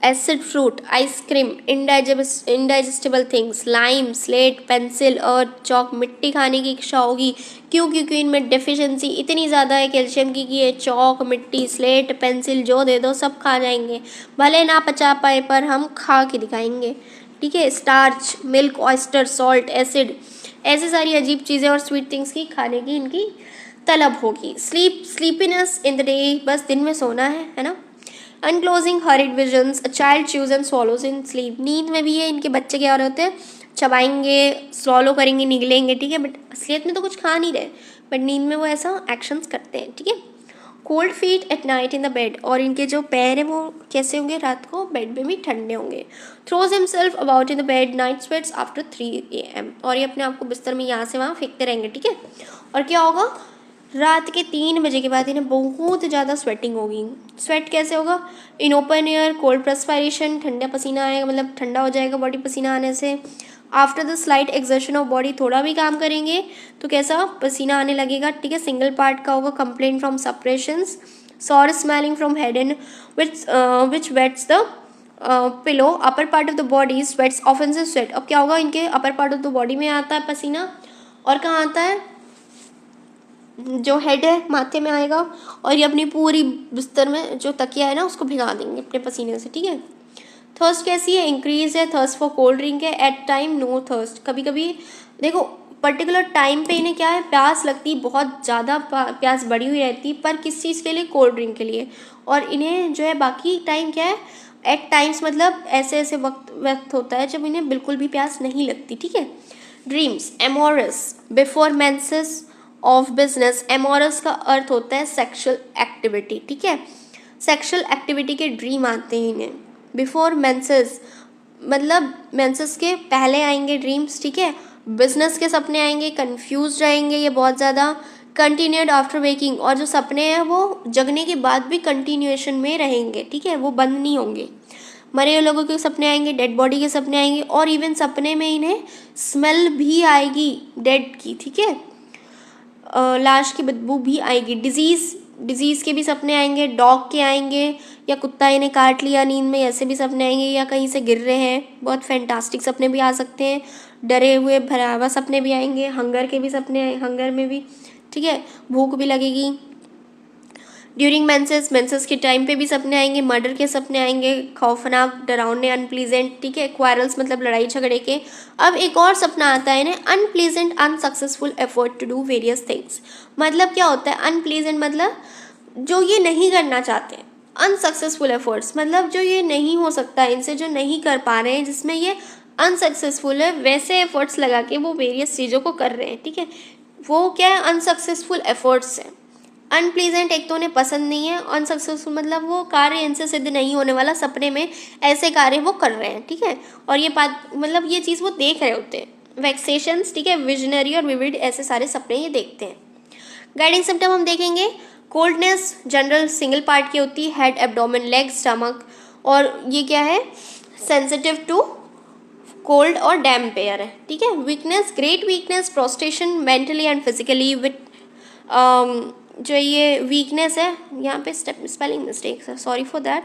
acid fruit, ice cream, indigestible things, lime, slate, pencil और चौक। मिट्टी खाने की इच्छा होगी। क्यों? क्योंकि इनमें डेफिशिएंसी इतनी ज़्यादा है कैल्शियम की कि ये चौक, मिट्टी, स्लेट, पेंसिल जो दे दो सब खा जाएंगे। भले ना पचा पाए पर हम खा के दिखाएंगे। ठीक है। Starch, milk, oyster, salt, acid, ऐसी सारी अजीब चीज़ें और स्वीट थिंग्स की खाने की इनकी तलब होगी। स्लीपीनेस इन द डे, बस दिन में सोना है ना। On closing horrid visions, a child chews and swallows in sleep, नींद में भी है इनके बच्चे क्या हो रहे होते हैं? चबाएंगे, स्वॉलो करेंगे, निगलेंगे। ठीक है, बट असलियत में तो कुछ खा नहीं रहे, बट नींद में वो ऐसा एक्शंस करते हैं। ठीक है। Cold feet at night in the bed, और इनके जो पैर हैं वो कैसे होंगे? रात को बेड में भी ठंडे होंगे। Throws himself about in the bed, night sweats after 3 AM, और ये अपने आप को बिस्तर में यहाँ से वहाँ फेंकते रहेंगे। ठीक है। और क्या होगा? रात के 3 बजे के बाद इन्हें बहुत ज़्यादा स्वेटिंग होगी। स्वेट कैसे होगा? इन ओपन एयर, कोल्ड प्रस्पायरेशन, ठंडा पसीना आएगा, मतलब ठंडा हो जाएगा बॉडी पसीना आने से। After the slight exertion of body, थोड़ा भी काम करेंगे तो कैसा? पसीना आने लगेगा। ठीक है। सिंगल पार्ट का होगा complaint from suppressions, sour smelling from head and which wets the pillow, upper part of the body sweats often से स्वेट। अब क्या होगा? इनके upper part of the body में आता है पसीना, और कहाँ आता है? जो हेड है माथे में आएगा, और ये अपनी पूरी बिस्तर में जो तकिया है ना उसको भिगा देंगे अपने पसीने से। ठीक है। थर्स्ट कैसी है? इंक्रीज है। थर्स्ट फॉर कोल्ड ड्रिंक है। एट टाइम नो थर्स्ट, कभी कभी देखो पर्टिकुलर टाइम पे इन्हें क्या है? प्यास लगती, बहुत ज़्यादा प्यास बढ़ी हुई रहती, पर किस चीज़ के लिए? कोल्ड ड्रिंक के लिए। और इन्हें जो है बाकी टाइम क्या है? एट टाइम्स मतलब ऐसे ऐसे वक्त होता है जब इन्हें बिल्कुल भी प्यास नहीं लगती। ठीक है। Dreams, amorous, before menses of business, amorous का अर्थ होता है सेक्सुअल एक्टिविटी। ठीक है। सेक्सुअल एक्टिविटी के ड्रीम आते हैं इन्हें। बिफोर मेंसेस मतलब मेंसेस के पहले आएंगे ड्रीम्स। ठीक है। बिजनेस के सपने आएंगे, कंफ्यूज रहेंगे ये बहुत ज़्यादा। कंटिन्यूड आफ्टर वेकिंग, और जो सपने हैं वो जगने के बाद भी कंटिन्यूएशन में रहेंगे। ठीक है, वो बंद नहीं होंगे। मरे हुए लोगों के सपने आएंगे, डेड बॉडी के सपने आएंगे, और इवन सपने में इन्हें स्मेल भी आएगी डेड की। ठीक है। लाश की बदबू भी आएगी। डिजीज़ के भी सपने आएंगे, डॉग के आएंगे, या कुत्ता इन्हें काट लिया नींद में, ऐसे भी सपने आएंगे, या कहीं से गिर रहे हैं, बहुत फैंटास्टिक सपने भी आ सकते हैं। डरे हुए भयावह सपने भी आएंगे, हंगर के भी सपने, हंगर में भी। ठीक है। भूख भी लगेगी। ड्यूरिंग मेंसेस के टाइम पे भी सपने आएंगे, मर्डर के सपने आएंगे, खौफनाक, डरावने, अनप्लीजेंट। ठीक है। क्वारल्स मतलब लड़ाई झगड़े के। अब एक और सपना आता है इन्हें, unpleasant unsuccessful effort to do various things. मतलब क्या होता है? अनप्लीजेंट मतलब जो ये नहीं करना चाहते, अनसक्सेसफुल एफर्ट्स मतलब जो ये नहीं हो सकता इनसे, जो नहीं कर पा रहे हैं, जिसमें ये अनसक्सेसफुल है, वैसे एफर्ट्स लगा के वो वेरियस चीज़ों को कर रहे हैं। ठीक है। वो क्या है? अनसक्सेसफुल एफर्ट्स है। अनप्लीजेंट एक तो उन्हें पसंद नहीं है, अनसक्सेसफुल मतलब वो कार्य इनसे सिद्ध नहीं होने वाला, सपने में ऐसे कार्य वो कर रहे हैं, ठीक है। और ये बात मतलब ये चीज़ वो देख रहे होते हैं। वैक्सेशंस, ठीक है, विजनरी और विविड ऐसे सारे सपने ये देखते हैं। गाइडिंग सिम्टम हम देखेंगे, कोल्डनेस जनरल सिंगल पार्ट की होती है, हेड, एब्डोमेन, लेग, स्टमक, और ये क्या है, सेंसिटिव टू कोल्ड और डैम्प एयर है, ठीक है। Weakness, great weakness, prostration mentally and physically with जो ये वीकनेस है, यहाँ पे स्पेलिंग मिस्टेक है, सॉरी फॉर दैट,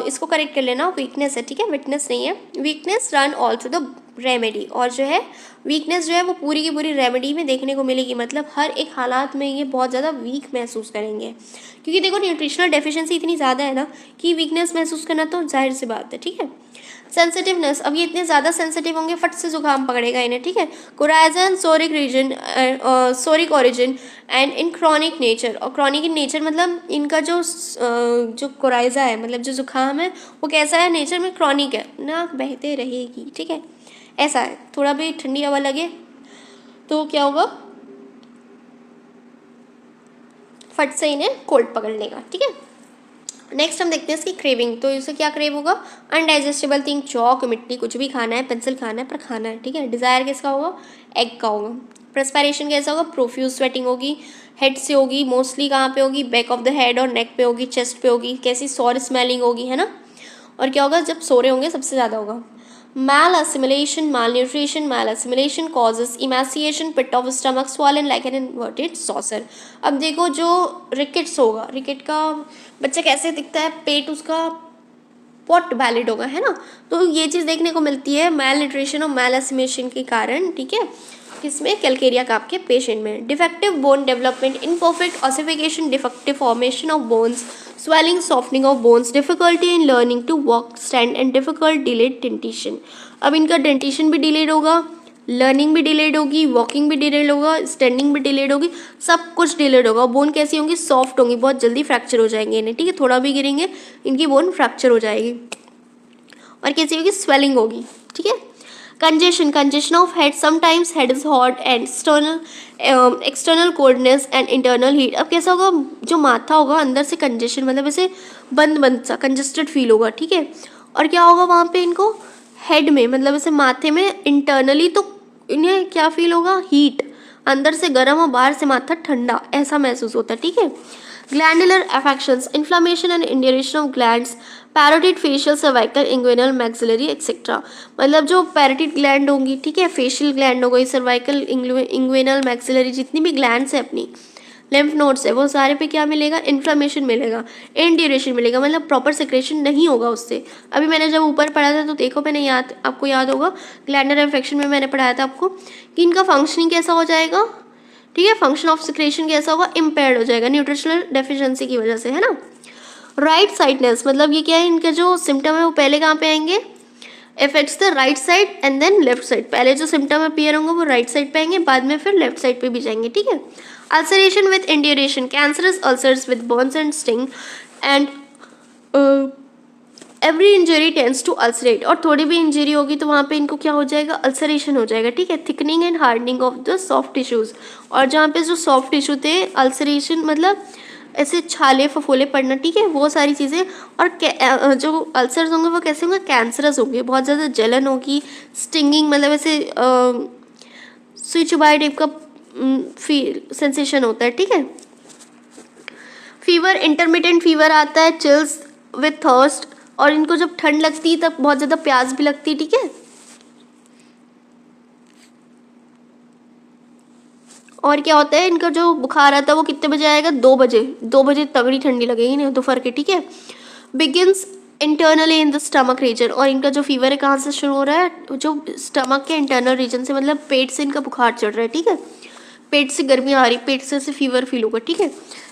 इसको करेक्ट कर लेना, वीकनेस है, ठीक है, विटनेस नहीं है। Weakness run all through the remedy, और जो है वीकनेस जो है वो पूरी की पूरी रेमेडी में देखने को मिलेगी, मतलब हर एक हालात में ये बहुत ज़्यादा वीक महसूस करेंगे, क्योंकि देखो न्यूट्रिशनल डेफिशिएंसी इतनी ज़्यादा है ना कि वीकनेस महसूस करना तो जाहिर सी बात है, ठीक है। सेंसिटिवनेस, अब ये इतने ज़्यादा सेंसिटिव होंगे, फट से जुकाम पकड़ेगा इन्हें, ठीक है। Coryza psoric region, psoric origin and in chronic nature, और क्रॉनिक इन नेचर मतलब इनका जो कोराइजा है, मतलब जो जुकाम है वो कैसा है, नेचर में क्रॉनिक है, नाक बहते रहेगी, ठीक है, ऐसा है। थोड़ा भी ठंडी हवा लगे तो क्या होगा, फट से इन्हें कोल्ड पकड़ लेगा, ठीक है। नेक्स्ट हम देखते हैं इसकी क्रेविंग, तो इसे क्या क्रेव होगा, अनडाइजेस्टेबल थिंग, चौक, मिट्टी, कुछ भी खाना है, पेंसिल खाना है पर खाना है, ठीक है। डिज़ायर किसका होगा, एग का होगा। प्रेस्पायरेशन कैसा होगा, प्रोफ्यूज स्वेटिंग होगी, हेड से होगी, मोस्टली कहाँ पे होगी, बैक ऑफ द हेड और नेक पे होगी, चेस्ट पे होगी, कैसी सॉर स्मेलिंग होगी, है ना। और क्या होगा, जब सो रहे होंगे सबसे ज़्यादा होगा। mal assimilation, malnutrition, mal assimilation causes emaciation, pit of stomach swollen like an inverted saucer। अब देखो जो रिकेट्स होगा, रिकेट का बच्चा कैसे दिखता है, पेट उसका पॉट वैलिड होगा, है ना, तो ये चीज़ देखने को मिलती है मैल न्यूट्रिशन और मैल एसिमेशन के कारण, ठीक है, किसमें, कैलकेरिया काप के पेशेंट में। Defective bone development, imperfect ossification, defective formation of bones, swelling, softening of bones, difficulty in learning to walk, stand and difficult delayed dentition। अब इनका डेंटिशन भी डिलेड होगा, लर्निंग भी डिलेड होगी, वॉकिंग भी डिलेड होगा, स्टैंडिंग भी डिलेड होगी, सब कुछ डिलेड होगा। बोन कैसी होंगी, सॉफ्ट होंगी, बहुत जल्दी फ्रैक्चर हो जाएंगे इन्हें, ठीक है, थोड़ा भी गिरेंगे इनकी बोन फ्रैक्चर हो जाएगी। और कैसी होगी, स्वेलिंग होगी, ठीक है। Congestion of head, sometimes head is hot and external coldness and internal heat. अब कैसा होगा, जो माथा होगा अंदर से कंजेशन, मतलब ऐसे बंद सा कंजेस्टेड फील होगा, ठीक है। और क्या होगा वहाँ पे इनको हेड में, मतलब ऐसे माथे में इंटरनली तो इन्हें क्या फील होगा, हीट, अंदर से गर्म और बाहर से माथा ठंडा, ऐसा महसूस होता है, ठीक है। Glandular affections, inflammation and induration of glands, parotid, facial, cervical, inguinal, maxillary etcetera. मतलब जो पैरोटिड ग्लैंड होंगी, ठीक है, फेशियल ग्लैंड हो गई, सर्वाइकल, इंग्वेनल, मैक्सिलरी, जितनी भी ग्लैंड्स है अपनी, लिम्फ नोड्स है, वो सारे पे क्या मिलेगा, इन्फ्लामेशन मिलेगा, इंड्यूरेशन मिलेगा, मतलब प्रॉपर सिक्रेशन नहीं होगा उससे। अभी मैंने जब ऊपर पढ़ा था तो देखो, मैंने आपको याद होगा ग्लैंडुलर इन्फेक्शन में मैंने पढ़ाया था आपको कि इनका फंक्शनिंग कैसा हो जाएगा, ठीक है, फंक्शन ऑफ सिक्रेशन कैसा होगा, इम्पेयर्ड हो जाएगा न्यूट्रिशनल डेफिशिएंसी की वजह से, है ना। राइट साइडनेस, मतलब ये क्या है, इनके जो सिम्टम है वो पहले कहाँ पे आएंगे, affects the right side and then left side. पहले जो सिम्टम अपीयर होंगे वो राइट साइड पे आएंगे, बाद में फिर लेफ्ट साइड पे भी जाएंगे, ठीक है। Ulceration with induration, cancerous ulcers with burns and sting and every injury tends to ulcerate. और थोड़ी भी इंजरी होगी तो वहाँ पे इनको क्या हो जाएगा, अल्सरेशन हो जाएगा, ठीक है। Thickening and hardening of the soft tissues, और जहाँ पे जो सॉफ्ट टिश्यू थे, अल्सरेशन मतलब ऐसे छाले फफोले पड़ना, ठीक है, वो सारी चीज़ें। और जो अल्सर्स होंगे वो कैसे होंगे, कैंसरस होंगे, बहुत ज़्यादा जलन होगी, स्टिंगिंग मतलब ऐसे सुई चुबाई टाइप का फील सेंसेशन होता है, ठीक है। फीवर, इंटरमिटेंट फीवर आता है, चिल्स विथ थर्स्ट, और इनको जब ठंड लगती है तब बहुत ज़्यादा प्यास भी लगती है, ठीक है। और क्या होता है, इनका जो बुखार आता है वो कितने बजे आएगा, 2 बजे तगड़ी ठंडी लगेगी नहीं दोपहर के, ठीक है। Begins internally in the stomach region, और इनका जो फीवर है कहाँ से शुरू हो रहा है, जो स्टमक के इंटरनल रीजन से, मतलब पेट से इनका बुखार चढ़ रहा है, ठीक है, पेट से गर्मी आ रही, पेट से फीवर फील होगा, ठीक है।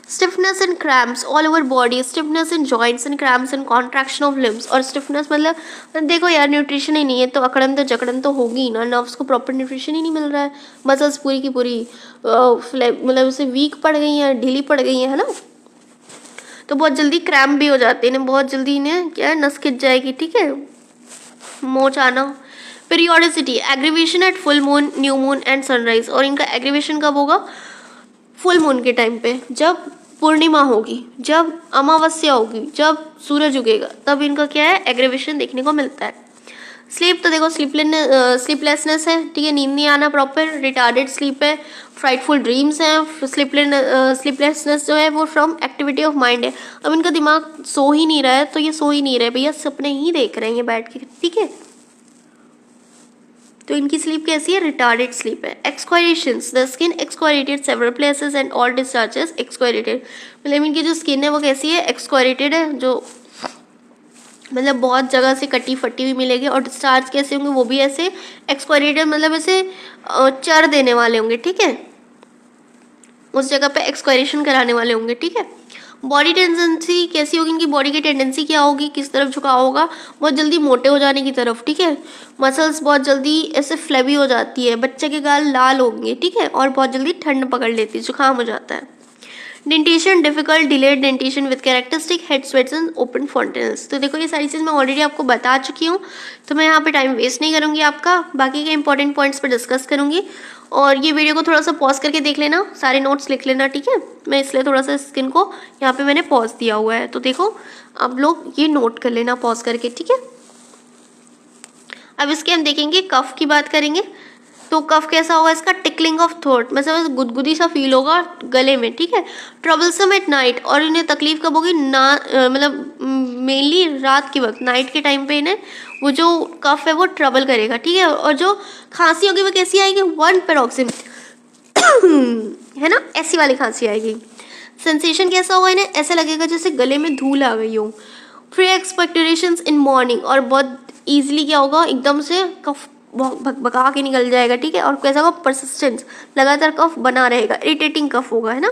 Stiffness and cramps all over body, stiffness in joints and cramps and contraction of limbs. और स्टिफनेस मतलब देखो यार, न्यूट्रिशन ही नहीं है तो अकड़न तो जकड़न तो होगी ही ना, नर्व्स को प्रॉपर न्यूट्रिशन ही नहीं मिल रहा है, मसल्स पूरी की पूरी मतलब उसे वीक पड़ गई हैं, ढीली पड़ गई हैं, है ना, तो बहुत जल्दी क्रैम्प भी हो जाते हैं इन्हें, बहुत जल्दी इन्हें क्या है, नस खिंच जाएगी, ठीक है, मोच आना। Periodicity, aggravation at full moon, new moon and sunrise. और इनका एग्रीवेशन कब होगा, फुल मून के टाइम पे, जब पूर्णिमा होगी, जब अमावस्या होगी, जब सूरज उगेगा, तब इनका क्या है, एग्रीवेशन देखने को मिलता है। स्लीप तो देखो स्लीपलेसनेस है, ठीक है, नींद नहीं आना प्रॉपर, रिटार्डेड स्लीप है, फ्राइटफुल ड्रीम्स हैं, स्लीपलेसनेस जो है वो फ्रॉम एक्टिविटी ऑफ माइंड है। अब इनका दिमाग सो ही नहीं रहा है, तो ये सो ही नहीं रहे भैया, सपने ही देख रहे हैं ये बैठ के, ठीक है। तो इनकी स्लीप कैसी है, रिटार्डेड स्लीप है। Excoriations, the skin excoriated several places and all discharges excoriated, मतलब इनकी जो स्किन है वो कैसी है, एक्सक्वायरेटेड है, जो मतलब बहुत जगह से कटी फटी हुई मिलेगी। और डिस्चार्ज कैसे होंगे, वो भी ऐसे एक्सक्वायरेटेड, मतलब ऐसे चर देने वाले होंगे, ठीक है, उस जगह पे एक्सक्वायरेशन कराने वाले होंगे, ठीक है। बॉडी टेंडेंसी कैसी होगी, इनकी बॉडी की टेंडेंसी क्या होगी, किस तरफ झुकाव होगा, बहुत जल्दी मोटे हो जाने की तरफ, ठीक है। मसल्स बहुत जल्दी ऐसे फ्लेबी हो जाती है, बच्चे के गाल लाल होंगे, ठीक है, और बहुत जल्दी ठंड पकड़ लेती है, जुकाम हो जाता है। Dentition difficult, delayed dentition with characteristic head sweats and open fontanelles. तो देखो ये सारी चीज़ मैं ऑलरेडी आपको बता चुकी हूँ, तो मैं यहाँ पे टाइम वेस्ट नहीं करूँगी आपका, बाकी के इंपॉर्टेंट पॉइंट्स पर डिस्कस करूँगी। और ये वीडियो को थोड़ा सा पॉज करके देख लेना, सारे नोट्स लिख लेना, ठीक है। मैं इसलिए थोड़ा सा स्किन को यहाँ पे मैंने पॉज दिया हुआ है, तो देखो आप लोग ये नोट कर लेना पॉज करके, ठीक है। अब इसके हम देखेंगे, कफ की बात करेंगे। तो कफ कैसा होगा इसका, टिकलिंग ऑफ थ्रोट, मतलब गुदगुदी सा फील होगा गले में, ठीक है। ट्रबलसम एट नाइट, और इन्हें तकलीफ कब होगी ना, मतलब मेनली रात के वक्त, नाइट के टाइम पे इन्हें वो जो कफ है वो ट्रबल करेगा, ठीक है। और जो खांसी होगी वो कैसी आएगी, वन पेरोक्सिम है ना, ऐसी वाली खांसी आएगी। सेंसेशन कैसा होगा, इन्हें ऐसा लगेगा जैसे गले में धूल आ गई हो। फ्री एक्सपेक्टोरेशंस इन मॉर्निंग, और बहुत ईजिली क्या होगा, एकदम से कफ भगा के निकल जाएगा, ठीक है। और कैसा होगा, परसिस्टेंस, लगातार कफ बना रहेगा, इरिटेटिंग कफ होगा, है ना।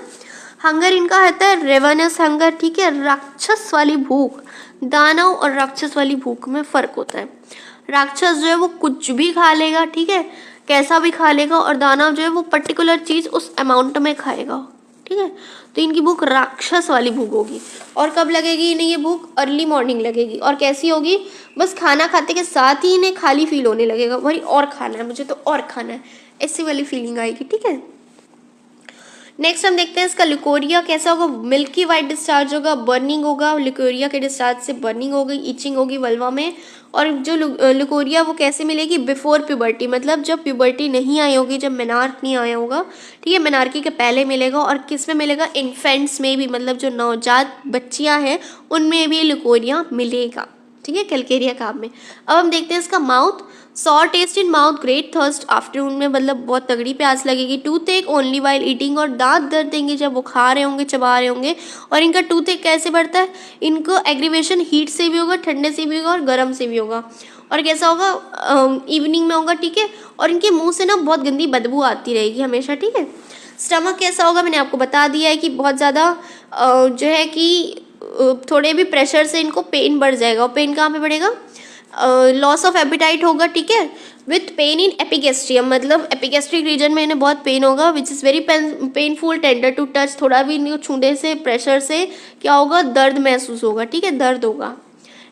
हंगर इनका रहता है रेवनस हंगर, ठीक है, राक्षस वाली भूख। दानव और राक्षस वाली भूख में फर्क होता है। राक्षस जो है वो कुछ भी खा लेगा, ठीक है, कैसा भी खा लेगा, और दानव जो है वो पर्टिकुलर चीज़ उस अमाउंट में खाएगा, ठीक है। तो इनकी भूख राक्षस वाली भूख होगी। और कब लगेगी इन्हें ये भूख, अर्ली मॉर्निंग लगेगी। और कैसी होगी, बस खाना खाते के साथ ही इन्हें खाली फील होने लगेगा, भाई और खाना है मुझे, तो और खाना है, ऐसी वाली फीलिंग आएगी, ठीक है। नेक्स्ट हम देखते हैं इसका लिकोरिया कैसा होगा, मिल्की वाइट डिस्चार्ज होगा, बर्निंग होगा, लिकोरिया के डिस्चार्ज से बर्निंग होगी, इचिंग होगी वल्वा में। और जो लिकोरिया वो कैसे मिलेगी, बिफोर प्यूबर्टी, मतलब जब प्यूबर्टी नहीं आई होगी, जब मेनार्क नहीं आया होगा, ठीक है, मेनार्की के पहले मिलेगा। और किस में मिलेगा, इन्फेंट्स में भी, मतलब जो नवजात बच्चियां हैं उनमें भी लिकोरिया मिलेगा, ठीक है, कैलकेरिया काम में। अब हम देखते हैं इसका mouth, sour taste in mouth, great thirst afternoon में, मतलब बहुत तगड़ी प्यास लगेगी। टूथ एक ओनली वाइल ईटिंग, और दांत दर्द देंगे जब वो खा रहे होंगे, चबा रहे होंगे। और इनका टूथ एक कैसे बढ़ता है, इनको एग्रीवेशन हीट से भी होगा, ठंडे से भी होगा, और गर्म से भी होगा। और कैसा होगा, इवनिंग में होगा, ठीक है। और इनके मुंह से ना बहुत गंदी बदबू आती रहेगी हमेशा, ठीक है। स्टमक कैसा होगा, मैंने आपको बता दिया है कि बहुत ज़्यादा जो है कि थोड़े भी प्रेशर से इनको पेन बढ़ जाएगा। और पेन कहाँ पे बढ़ेगा, लॉस ऑफ एपिटाइट होगा, ठीक है, विथ पेन इन एपिगेस्ट्रियम, मतलब एपिगेस्ट्रिक रीजन में इन्हें बहुत पेन होगा, which is very painful, tender to touch, थोड़ा भी इनको छूने से, प्रेशर से क्या होगा, दर्द महसूस होगा, ठीक है, दर्द होगा।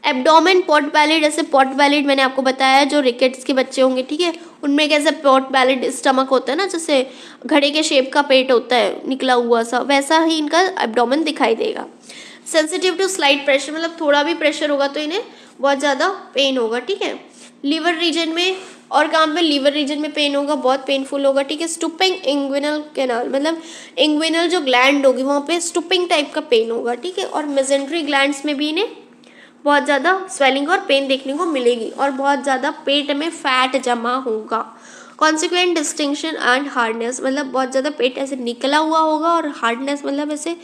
एब्डोमेन पॉट पैलेट, जैसे पॉट पैलेट मैंने आपको बताया जो रिकेट्स के बच्चे होंगे, ठीक है, उनमें कैसे पॉट पैलेट स्टमक होता है ना, जैसे घड़े के शेप का पेट होता है निकला हुआ सा, वैसा ही इनका एब्डोमेन दिखाई देगा। सेंसिटिव टू स्लाइट प्रेशर, मतलब थोड़ा भी प्रेशर होगा तो इन्हें बहुत ज़्यादा पेन होगा, ठीक है। लीवर रीजन में, और काम पे लीवर रीजन में पेन होगा, बहुत पेनफुल होगा, ठीक है। स्टूपिंग इंग्विनल कैनाल, मतलब इंग्विनल जो ग्लैंड होगी वहाँ पे स्टूपिंग टाइप का पेन होगा, ठीक है। और मेजेंट्री ग्लैंड्स में भी इन्हें बहुत ज़्यादा स्वेलिंग और पेन देखने को मिलेगी, और बहुत ज़्यादा पेट में फैट जमा होगा। कॉन्सिक्वेंट डिस्टिंक्शन एंड हार्डनेस, मतलब बहुत ज़्यादा पेट ऐसे निकला हुआ होगा, और हार्डनेस मतलब ऐसे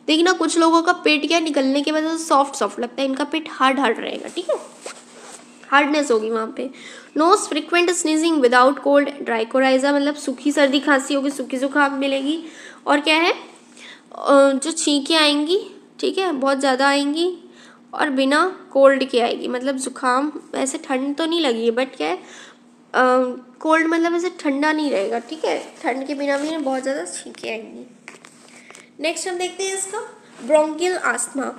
देखना, कुछ लोगों का पेट क्या निकलने के बाद सॉफ्ट सॉफ्ट लगता है, इनका पेट हार्ड हार्ड रहेगा, ठीक है, हार्डनेस होगी वहाँ पे। Nose frequent sneezing without cold, dry coryza, मतलब सूखी सर्दी खांसी होगी, सूखी जुकाम मिलेगी। और क्या है, जो छींकें आएंगी, ठीक है, बहुत ज़्यादा आएंगी, और बिना कोल्ड के आएगी, मतलब जुकाम, ऐसे ठंड तो नहीं लगी है, बट क्या है, कोल्ड मतलब ऐसे ठंडा नहीं रहेगा, ठीक है, ठंड के बिना भी बहुत ज़्यादा छींकें आएंगी। नेक्स्ट हम देखते हैं इसका ब्रोंकियल आस्थमा,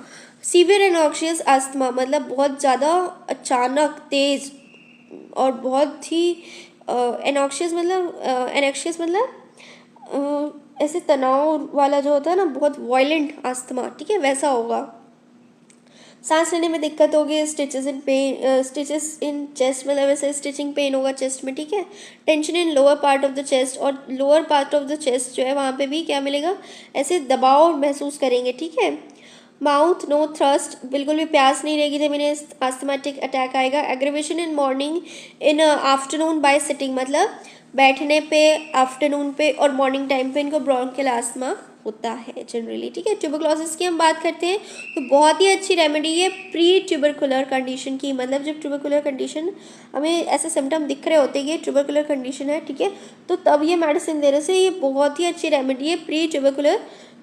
सीवियर एनॉक्शियस आस्थमा, मतलब बहुत ज़्यादा अचानक तेज और बहुत ही एनॉक्शियस, मतलब ऐसे तनाव वाला जो होता है ना, बहुत वायलेंट अस्थमा, ठीक है, वैसा होगा। सांस लेने में दिक्कत होगी, स्टिचेस इन चेस्ट, मतलब ऐसे स्टिचिंग पेन होगा चेस्ट में, ठीक है। Tension in lower part of the chest, और lower part of the chest जो है वहाँ पे भी क्या मिलेगा, ऐसे दबाव महसूस करेंगे, ठीक है। माउथ नो थ्रस्ट, बिल्कुल भी प्यास नहीं रहेगी जब इन्हें आस्थमेटिक अटैक आएगा। Aggravation in morning in afternoon bye sitting, मतलब बैठने पे, आफ्टरनून पे और मॉर्निंग टाइम पे इनको ब्रोंकियल आस्थमा होता है जनरली, ठीक है। ट्यूबरक्लोसिस की हम बात करते हैं तो बहुत ही अच्छी रेमेडी है प्री ट्यूबरकुलर कंडीशन की, मतलब जब ट्यूबरकुलर कंडीशन हमें ऐसे सिम्टम दिख रहे होते हैं कि ट्यूबरकुलर कंडीशन है, ठीक है, तो तब ये मेडिसिन देने से ये बहुत ही अच्छी रेमेडी है प्री ट्यूबरकुलर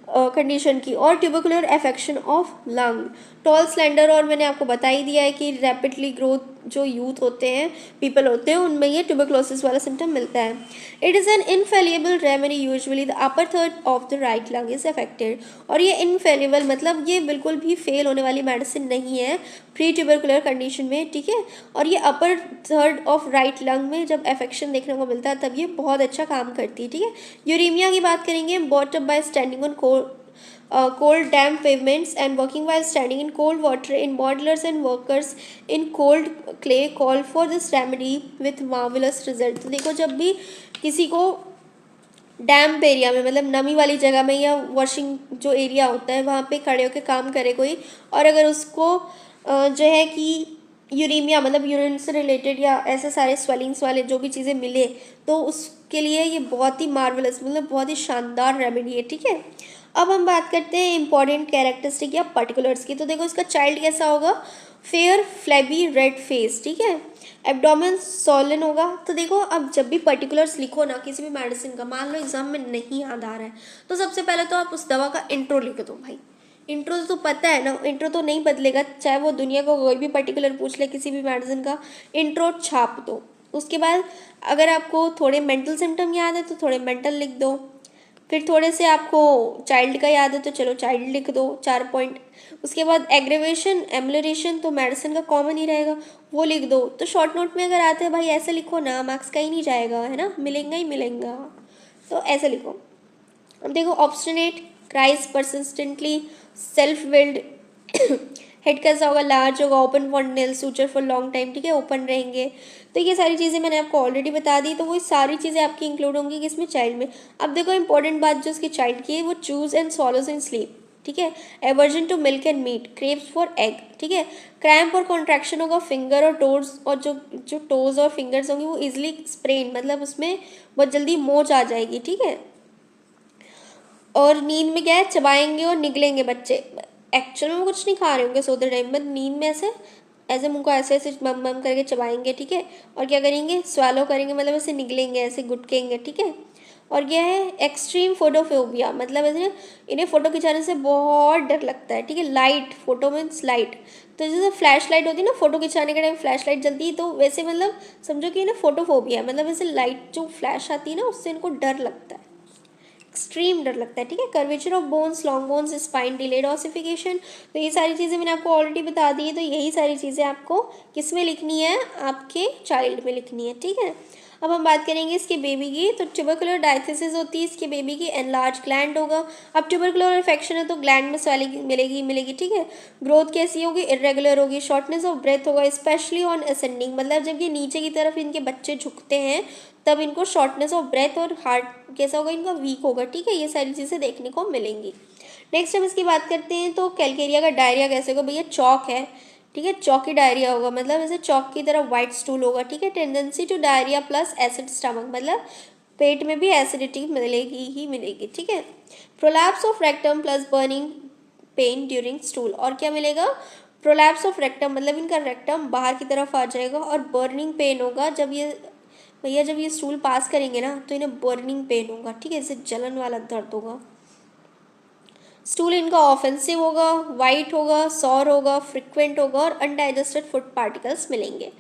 कंडीशन की। और tubercular affection of lung, tall slender, और मैंने आपको बता ही दिया है कि रैपिडली ग्रोथ जो यूथ होते हैं, पीपल होते हैं, उनमें ये ट्यूबरक्लोसिस वाला सिम्टम मिलता है। It is an infallible remedy, usually the upper third of the right lung is affected. और ये इनफेलिएबल मतलब ये बिल्कुल भी फेल होने वाली मेडिसिन नहीं है प्री ट्यूबरकुलर कंडीशन में, ठीक है। और ये अपर थर्ड ऑफ राइट लंग में जब अफेक्शन देखने को मिलता है तब ये बहुत अच्छा काम करती है, ठीक है। यूरेमिया की बात करेंगे, bought up by standing on cold damp pavements and working while standing in cold water in modelers and workers in cold clay call for this remedy with marvelous result। तो देखो जब भी किसी को डैम्प एरिया में, मतलब नमी वाली जगह में या वॉशिंग जो एरिया होता है वहाँ पे खड़े होकर काम करे कोई, और अगर उसको जो है कि यूरेमिया मतलब यूरिन से रिलेटेड या ऐसे सारे स्वेलिंग्स वाले जो भी चीज़ें मिले, तो उसके लिए ये बहुत ही मार्वलस, मतलब बहुत ही शानदार रेमेडी है, ठीक है। अब हम बात करते हैं इंपॉर्टेंट कैरेक्टरिस्टिक या पर्टिकुलर्स की। तो देखो इसका चाइल्ड कैसा होगा, फेयर फ्लैबी रेड फेस, ठीक है। एब्डोमेन सॉलन होगा। तो देखो अब जब भी पर्टिकुलर्स लिखो ना किसी भी मेडिसिन का, मान लो एग्जाम में नहीं याद आ रहा है, तो सबसे पहले तो आप उस दवा का इंट्रो लिख दो भाई। इंट्रो तो पता है ना, इंट्रो तो नहीं बदलेगा, चाहे वो दुनिया को कोई भी पर्टिकुलर पूछ ले किसी भी मेडिसिन का, इंट्रो छाप दो। उसके बाद अगर आपको थोड़े मेंटल सिम्टम याद है तो थोड़े मेंटल लिख दो, फिर थोड़े से आपको चाइल्ड का याद है तो चलो चाइल्ड लिख दो 4 पॉइंट। उसके बाद एग्रेवेशन एम्युलरेशन तो मेडिसिन का कॉमन ही रहेगा, वो लिख दो। तो शॉर्ट नोट में अगर आते हैं भाई ऐसे लिखो ना, मार्क्स का ही नहीं जाएगा, है ना, मिलेगा ही मिलेगा, तो ऐसे लिखो। अब देखो obstinate, cries persistently, self willed, head कैसा होगा, लार्ज होगा, open fontanelle, suture for long time, ठीक है, ओपन रहेंगे। तो ये सारी चीज़ें मैंने आपको ऑलरेडी बता दी, तो वो सारी चीज़ें आपकी इंक्लूड होंगी किसमें, चाइल्ड में। अब देखो इंपॉर्टेंट बात जो उसकी चाइल्ड की है, वो chews and swallows in sleep, ठीक है। Aversion to milk and meat, craves for egg, ठीक है। क्रैम्प और कॉन्ट्रैक्शन होगा फिंगर और टोज, और जो टोज और फिंगर्स होंगी वो इजिली स्प्रेन, मतलब उसमें बहुत जल्दी मोच आ जाएगी, ठीक है। और नींद में क्या है, चबाएंगे और निगलेंगे बच्चे, एक्चुअल में वो कुछ नहीं खा रहे होंगे सोते टाइम, बट नींद में ऐसे ऐसे मुंह को ऐसे ऐसे बम बम करके चबाएंगे, ठीक है। और क्या करेंगे, स्वालो करेंगे, मतलब ऐसे निगलेंगे, ऐसे गुटकेंगे, ठीक है। और क्या है, एक्सट्रीम फोटोफोबिया, मतलब ऐसे इन्हें फ़ोटो खिंचाने से बहुत डर लगता है, ठीक है। लाइट, फोटो मीन्स लाइट, तो जैसे फ्लैश लाइट होती है ना फोटो खिंचाने के टाइम फ्लैश लाइट जलती है, तो वैसे मतलब समझो कि इन्हें फोटोफोबिया है, मतलब ऐसे लाइट जो फ्लैश आती है ना उससे इनको डर लगता है, एक्सट्रीम डर लगता है, ठीक है। Curvature of bones, long bones, spine, delayed ossification, तो ये सारी चीज़ें मैंने आपको ऑलरेडी बता दी है, तो यही सारी चीज़ें आपको किस में लिखनी है, आपके चाइल्ड में लिखनी है, ठीक है। अब हम बात करेंगे इसके बेबी की। तो ट्यूबरकुलर डायथिसिस होती है इसके बेबी की, एनलार्ज ग्लैंड होगा। अब ट्यूबरकुलर इन्फेक्शन है तो ग्लैंड में स्वेलिंग मिलेगी, ठीक है। ग्रोथ कैसी होगी, इरेगुलर होगी। शॉर्टनेस ऑफ ब्रेथ होगा, स्पेशली ऑन असेंडिंग, मतलब जब ये नीचे की तरफ इनके बच्चे झुकते हैं तब इनको शॉर्टनेस ऑफ ब्रेथ, और हार्ट कैसा होगा इनका, वीक होगा, ठीक है। ये सारी चीज़ें देखने को मिलेंगी। नेक्स्ट हम इसकी बात करते हैं तो कैलकेरिया का डायरिया कैसे होगा, भैया चौक है, ठीक है, चौकी डायरिया होगा, मतलब ऐसे चौक की तरह वाइट स्टूल होगा, ठीक है। Tendency to diarrhoea plus acid stomach, मतलब पेट में भी एसिडिटी मिलेगी ही मिलेगी, ठीक है। Prolapse of rectum plus burning pain during stool, और क्या मिलेगा, प्रोलैप्स ऑफ रेक्टम, मतलब इनका रेक्टम बाहर की तरफ आ जाएगा, और बर्निंग पेन होगा जब ये भैया जब ये स्टूल पास करेंगे ना तो इन्हें बर्निंग पेन होगा, ठीक है, इससे जलन वाला दर्द होगा। स्टूल इनका ऑफेंसिव होगा, वाइट होगा, सॉर होगा, फ्रिक्वेंट होगा, और अनडाइजेस्टेड फूड पार्टिकल्स मिलेंगे।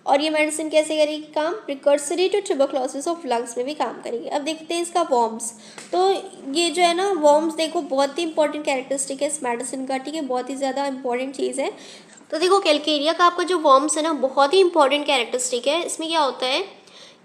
और ये मेडिसिन कैसे करेगी काम, प्रिकर्सरी टू ट्यूबरक्लोसिस ऑफ लंग्स में भी काम करेगी। अब देखते हैं इसका वॉर्म्स। तो ये जो है ना वॉर्म्स, देखो बहुत ही इंपॉर्टेंट कैरेक्टरिस्टिक है इस मेडिसिन का, ठीक है, बहुत ही ज़्यादा इंपॉर्टेंट चीज़ है। तो देखो कैलकेरिया का आपका जो वॉर्म्स है ना बहुत ही इंपॉर्टेंट कैरेक्टरिस्टिक है। इसमें क्या होता है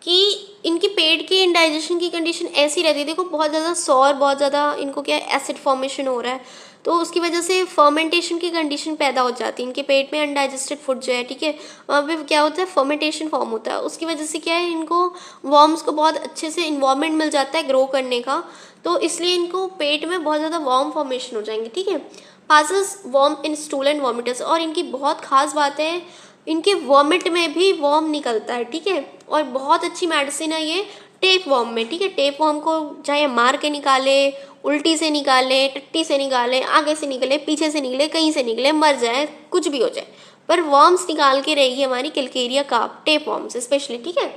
कि इनकी पेट की इंडाइजेशन की कंडीशन ऐसी रहती है, देखो बहुत ज़्यादा सौर, बहुत ज़्यादा इनको क्या है एसिड फॉर्मेशन हो रहा है, तो उसकी वजह से फर्मेंटेशन की कंडीशन पैदा हो जाती है इनके पेट में। अनडाइजेस्टेड फूड जो है, ठीक है, वहाँ पे क्या होता है फर्मेंटेशन फॉर्म होता है, उसकी वजह से क्या है इनको वर्म्स को बहुत अच्छे से इन्वायरमेंट मिल जाता है ग्रो करने का, तो इसलिए इनको पेट में बहुत ज़्यादा वर्म फॉर्मेशन हो जाएंगे, ठीक है। Passes worm in stool and vomitus, और इनकी बहुत खास बात है इनके वॉमिट में भी वर्म निकलता है, ठीक है, और बहुत अच्छी मेडिसिन है ये टेप वर्म में, ठीक है। टेप वर्म को चाहे मार के निकाले, उल्टी से निकाले, टट्टी से निकाले, आगे से निकले, पीछे से निकले, कहीं से निकले, मर जाए, कुछ भी हो जाए, पर वर्म्स निकाल के रहेगी हमारी Calcarea carp, tape worms specially, ठीक है।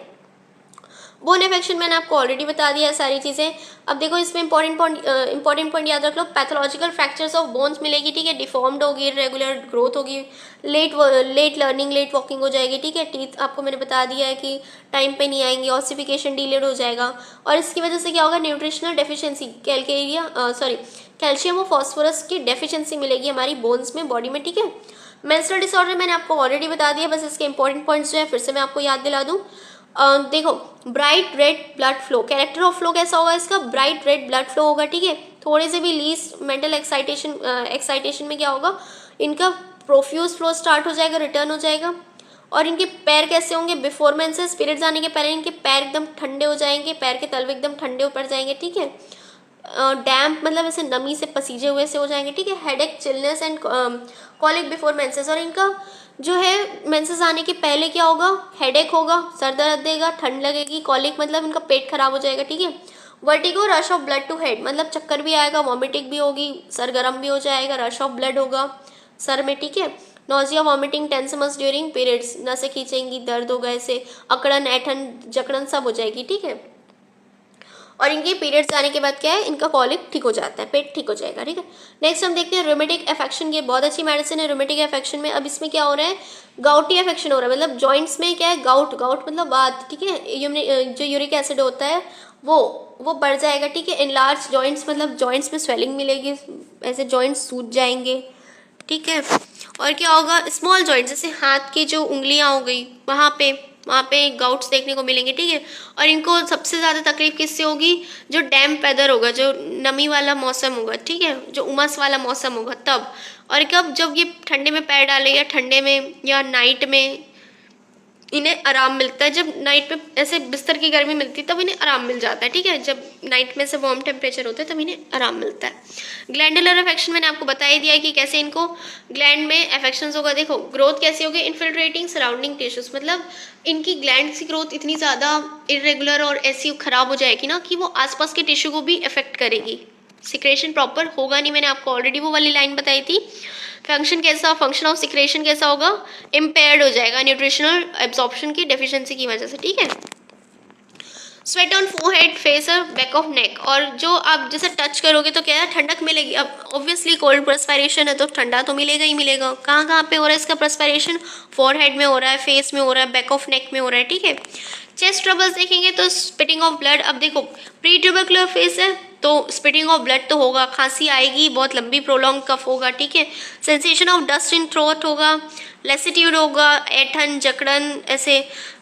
बोन इन्फेक्शन मैंने आपको ऑलरेडी बता दिया है सारी चीज़ें। अब देखो इसमें इंपॉर्टेंट पॉइंट याद रख लो, पैथोलॉजिकल फ्रैक्चर्स ऑफ बोन्स मिलेगी, ठीक है, डिफॉर्म्ड होगी, रेगुलर ग्रोथ होगी, लेट लर्निंग, लेट वॉकिंग हो जाएगी, ठीक है। टीथ आपको मैंने बता दिया है कि टाइम पे नहीं आएंगे, ऑसिफिकेशन डिलेड हो जाएगा, और इसकी वजह से क्या होगा न्यूट्रिशनल डेफिशिएंसी, कैल्शियम और फॉस्फोरस की डेफिशिएंसी मिलेगी हमारी बोन्स में, बॉडी में, ठीक है। मेंस्ट्रुअल डिसऑर्डर मैंने आपको ऑलरेडी बता दिया, बस इसके इंपॉर्टेंट पॉइंट्स जो है फिर से मैं आपको याद दिला दूँ। देखो bright red blood flow, character of flow कैसा होगा इसका, ब्राइट रेड ब्लड फ्लो होगा, ठीक है। थोड़े से भी लीस्ट मेंटल एक्साइटेशन में क्या होगा इनका प्रोफ्यूज फ्लो स्टार्ट हो जाएगा, रिटर्न हो जाएगा। और इनके पैर कैसे होंगे, बिफोर मेंसेस पीरियड्स आने के पहले इनके पैर एकदम ठंडे हो जाएंगे, पैर के तलवे एकदम ठंडे पड़ जाएंगे, ठीक है। डैम्प मतलब ऐसे नमी से पसीजे हुए से हो जाएंगे, ठीक है। Headache, chillness and colic before menses, और इनका जो है मेंसेस आने के पहले क्या होगा, हेडेक होगा, सर दर्द देगा, ठंड लगेगी, कॉलिक मतलब इनका पेट खराब हो जाएगा, ठीक है। Vertigo, rush of blood to head, मतलब चक्कर भी आएगा, वॉमिटिंग भी होगी, सर गर्म भी हो जाएगा, रश ऑफ ब्लड होगा सर में, ठीक है। नोजिया, वॉमिटिंग, टेंसमस ड्यूरिंग पीरियड्स, नसें खींचेंगी, दर्द होगा, ऐसे अकड़न, ऐठन, जकड़न सब हो जाएगी, ठीक है। और इनके पीरियड्स आने के बाद क्या है इनका कॉलिक ठीक हो जाता है, पेट ठीक हो जाएगा, ठीक है। नेक्स्ट हम देखते हैं रोमेटिक अफेक्शन, ये बहुत अच्छी मेडिसिन है रोमेटिक अफेक्शन में। अब इसमें क्या हो रहा है, गाउटी अफेक्शन हो रहा है, मतलब जॉइंट्स में क्या है गाउट मतलब वात, ठीक है। जो यूरिक एसिड होता है वो बढ़ जाएगा, ठीक है। इनलार्ज जॉइंट्स मतलब जॉइंट्स में स्वेलिंग मिलेगी, ऐसे जॉइंट्स सूज जाएंगे, ठीक है। और क्या होगा, स्मॉल जॉइंट जैसे हाथ की जो उंगलियां हो गई वहाँ पे गाउट्स देखने को मिलेंगे, ठीक है। और इनको सबसे ज़्यादा तकलीफ किससे होगी, जो डैम्प वेदर होगा, जो नमी वाला मौसम होगा, ठीक है, जो उमस वाला मौसम होगा तब। और कब, जब ये ठंडे में पैर डाले या ठंडे में या नाइट में इन्हें आराम मिलता है, जब नाइट में ऐसे बिस्तर की गर्मी मिलती है तब इन्हें आराम मिल जाता है, ठीक है। जब नाइट में से वार्म टेम्परेचर होता है तब इन्हें आराम मिलता है। ग्लैंडुलर अफेक्शन मैंने आपको बता ही दिया है कि कैसे इनको ग्लैंड में अफेक्शंस होगा। देखो ग्रोथ कैसी होगी, इन्फिल्ट्रेटिंग सराउंडिंग टिश्यूज, मतलब इनकी ग्लैंड की ग्रोथ इतनी ज़्यादा इरेगुलर और ऐसी ख़राब हो जाएगी ना कि वो आसपास के टिश्यू को भी अफेक्ट करेगी, सिक्रेशन प्रॉपर होगा नहीं, मैंने आपको ऑलरेडी वो वाली लाइन बताई थी। फंक्शन ऑफ सिक्रेशन कैसा होगा, इम्पेयर्ड हो जाएगा न्यूट्रिशनल एब्जॉर्प्शन की डेफिशिएंसी की वजह से, ठीक है। स्वेट ऑन फोरहेड, फेस और बैक ऑफ नेक, और जो आप जैसे टच करोगे तो क्या है ठंडक मिलेगी। अब ऑब्वियसली कोल्ड पर्सपायरेशन है तो ठंडा तो मिलेगा ही मिलेगा। कहाँ कहाँ पे हो रहा है इसका पर्सपायरेशन, फोरहेड में हो रहा है, फेस में हो रहा है, बैक ऑफ नेक में हो रहा है, ठीक है। चेस्ट ट्रबल्स देखेंगे तो स्पिटिंग ऑफ ब्लड, अब देखो प्री ट्यूबरकुलर फेस है तो स्पिटिंग ऑफ ब्लड तो होगा, खांसी आएगी, बहुत लंबी प्रोलॉन्ग कफ होगा, ठीक है। Sensation of dust in throat होगा, लेसिट्यूड होगा, ऐठन, जकड़न, ऐसे